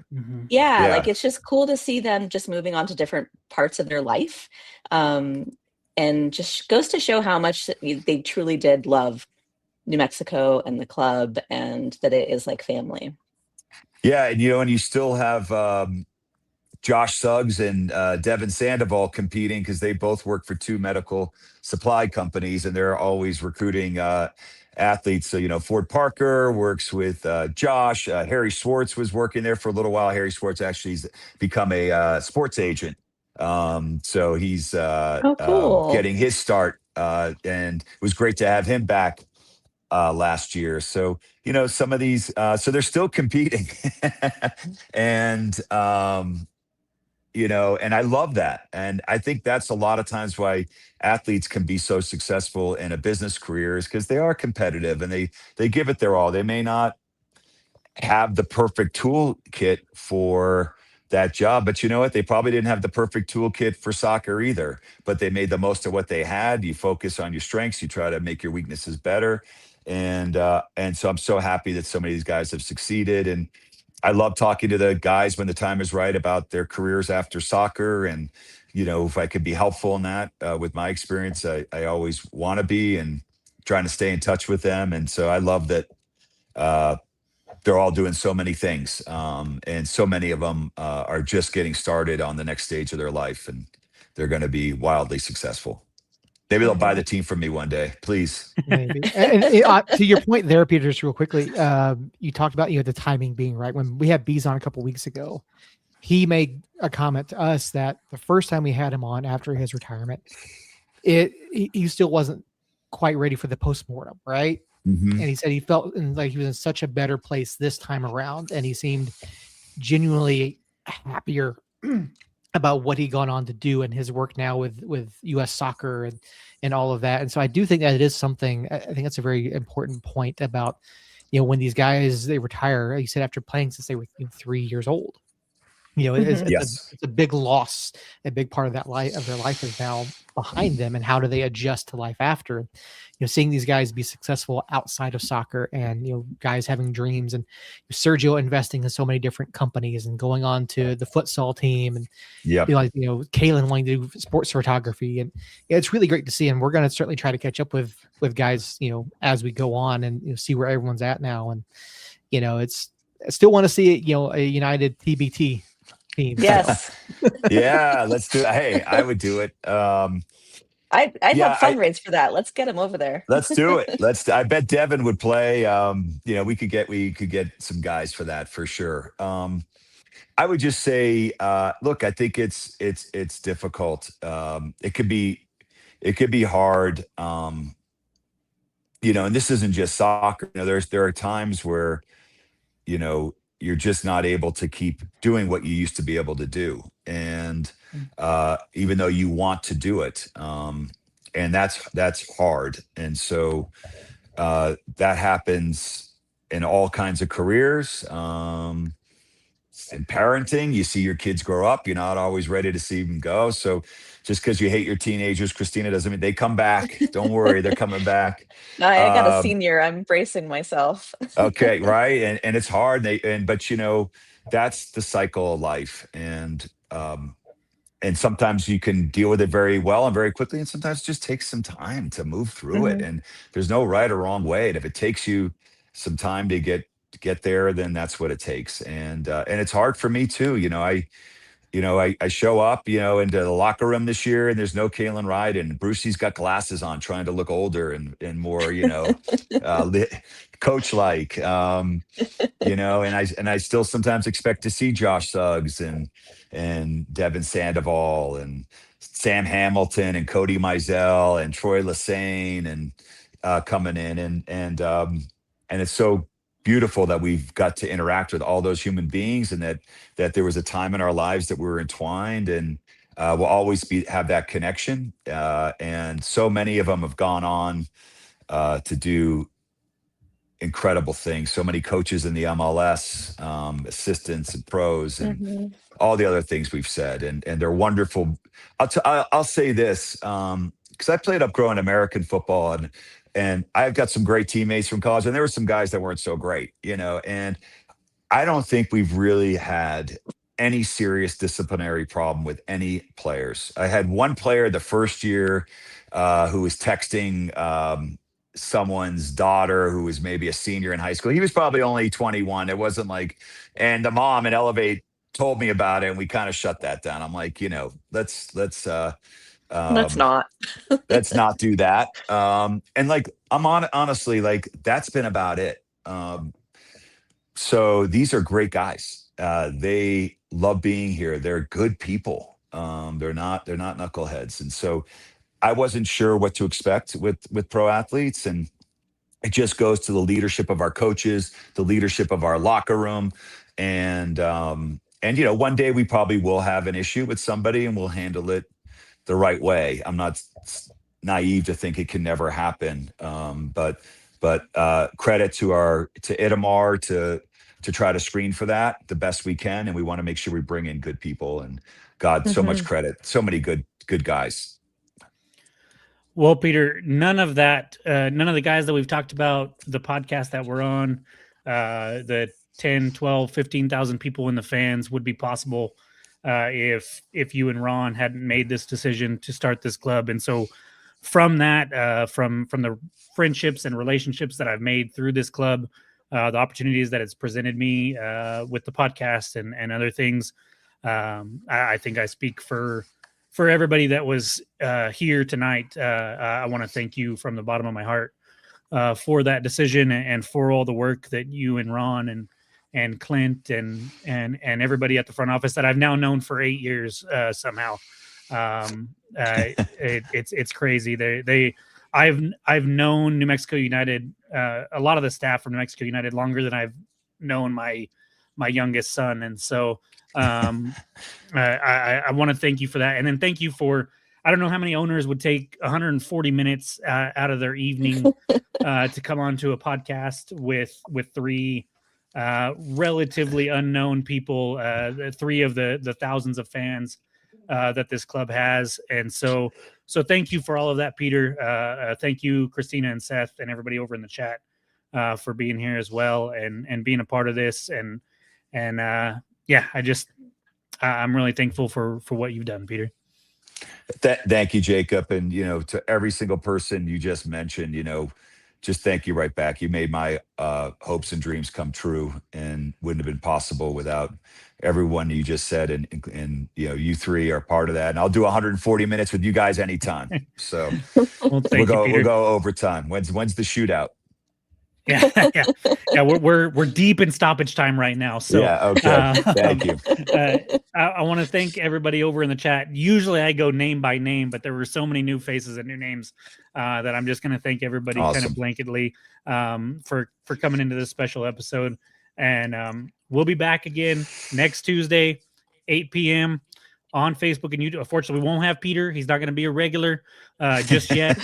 Yeah. Like it's just cool to see them just moving on to different parts of their life. And just goes to show how much they truly did love New Mexico and the club, and that it is like family. Yeah, and you still have Josh Suggs and Devin Sandoval competing because they both work for two medical supply companies, and they're always recruiting athletes. So, Ford Parker works with Josh. Harry Swartz was working there for a little while. Harry Swartz actually has become a sports agent. So he's cool. getting his start, and it was great to have him back last year. So, some of these, so they're still competing. And, and I love that. And I think that's a lot of times why athletes can be so successful in a business career, is because they are competitive and they give it their all. They may not have the perfect toolkit for that job, but you know what? They probably didn't have the perfect toolkit for soccer either, but they made the most of what they had. You focus on your strengths, you try to make your weaknesses better. And so I'm so happy that so many of these guys have succeeded. And I love talking to the guys when the time is right about their careers after soccer. And, if I could be helpful in that with my experience, I always want to be, and trying to stay in touch with them. And so I love that they're all doing so many things. And so many of them are just getting started on the next stage of their life, and they're going to be wildly successful. Maybe they'll buy the team from me one day, please. Maybe. And to your point there, Peter, just real quickly, you talked about the timing being right. When we had Bees on a couple weeks ago, he made a comment to us that the first time we had him on after his retirement, he still wasn't quite ready for the postmortem, right? And he said he felt like he was in such a better place this time around, and he seemed genuinely happier about what he'd gone on to do and his work now with U.S. soccer and all of that. And so I do think that it is something. I think that's a very important point about when these guys, they retire, like you said, after playing since they were 3 years old. It's, Mhm. Yes. it's a big loss. A big part of that life of their life is now behind them, and how do they adjust to life after? Seeing these guys be successful outside of soccer, and guys having dreams, and Sergio investing in so many different companies and going on to the futsal team, and Yep. Kalen wanting to do sports photography, and it's really great to see. And we're going to certainly try to catch up with guys, as we go on, and see where everyone's at now. And it's I still want to see a United TBT team. Yes. Yeah, let's do it. Hey, I would do it. I'd Yeah, help fundraise for that. Let's get him over there. let's do it. I bet Devin would play. We could get some guys for that for sure. I would just say, look, I think it's difficult. It could be hard. And this isn't just soccer. There are times where you're just not able to keep doing what you used to be able to do, and even though you want to do it, and that's hard. And so that happens in all kinds of careers. In parenting, you see your kids grow up, you're not always ready to see them go. So just because you hate your teenagers, Christina, doesn't mean they come back. Don't worry, they're coming back. I got a Um, senior. I'm bracing myself. okay, right. And it's hard. But that's the cycle of life. And sometimes you can deal with it very well and very quickly. And sometimes it just takes some time to move through it. Mhm. And there's no right or wrong way. And if it takes you some time to get there, then that's what it takes. And it's hard for me too. I show up, into the locker room this year, and there's no Kalen Ride, and Brucey's got glasses on, trying to look older and more, coach like. And I still sometimes expect to see Josh Suggs and Devin Sandoval and Sam Hamilton and Cody Mizell and Troy Lassane and coming in, and it's so beautiful that we've got to interact with all those human beings, and that there was a time in our lives that we were entwined, and we'll always have that connection. And so many of them have gone on to do incredible things. So many coaches in the MLS, assistants and pros, and Mhm. all the other things we've said, and they're wonderful. I'll say this, because I played up growing American football, and I've got some great teammates from college, and there were some guys that weren't so great, and I don't think we've really had any serious disciplinary problem with any players. I had one player the first year who was texting someone's daughter who was maybe a senior in high school. He was probably only 21. It wasn't like, and the mom in Elevate told me about it, and we kind of shut that down. I'm like, let's Let's um, not. let's not do that. And like, honestly, like, that's been about it. So these are great guys. They love being here. They're good people. They're not knuckleheads. And so I wasn't sure what to expect with pro athletes, and it just goes to the leadership of our coaches, the leadership of our locker room, and one day we probably will have an issue with somebody, and we'll handle it the right way. I'm not naive to think it can never happen. But credit to Itamar to try to screen for that the best we can, and we want to make sure we bring in good people. And God, so much Mhm. credit, so many good guys. Well, Peter, none of the guys that we've talked about, the podcast that we're on, the 10, 12, 15,000 people in the fans would be possible if you and Ron hadn't made this decision to start this club. And so from that, from the friendships and relationships that I've made through this club, the opportunities that it's presented me with the podcast and other things, I think I speak for everybody that was here tonight. I want to thank you from the bottom of my heart for that decision, and for all the work that you and Ron and Clint and everybody at the front office that I've now known for 8 years somehow. It's crazy. I've known New Mexico United, a lot of the staff from New Mexico United, longer than I've known my youngest son, and so I want to thank you for that, and then thank you for. I don't know how many owners would take 140 minutes out of their evening to come on to a podcast with three relatively unknown people, 3 of the thousands of fans that this club has. And so thank you for all of that, Peter. Thank you, Christina and Seth and everybody over in the chat for being here as well and being a part of this. And yeah, I'm really thankful for what you've done, Peter. Thank you, Jacob. And, to every single person you just mentioned, just thank you right back. You made my hopes and dreams come true, and wouldn't have been possible without everyone you just said. And you 3 are part of that. And I'll do 140 minutes with you guys anytime. So Well, thank you, Peter. we'll go overtime. When's the shootout? Yeah. We're deep in stoppage time right now. So yeah, okay. Thank you. I want to thank everybody over in the chat. Usually I go name by name, but there were so many new faces and new names that I'm just going to thank everybody kind of blanketly for coming into this special episode. And we'll be back again next Tuesday, 8 p.m. on Facebook and YouTube. Unfortunately, we won't have Peter. He's not going to be a regular just yet.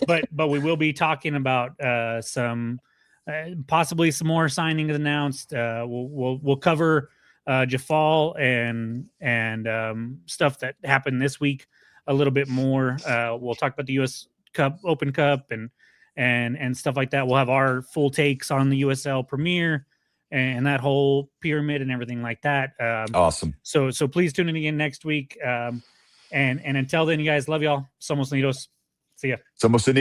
But we will be talking about some possibly some more signings announced. We'll cover Jefe and stuff that happened this week a little bit more. We'll talk about the US Cup, Open Cup, and stuff like that. We'll have our full takes on the USL Premier and that whole pyramid and everything like that. Awesome. So please tune in again next week. And until then, you guys, love y'all. Somos Unidos. See ya. Somos Unidos.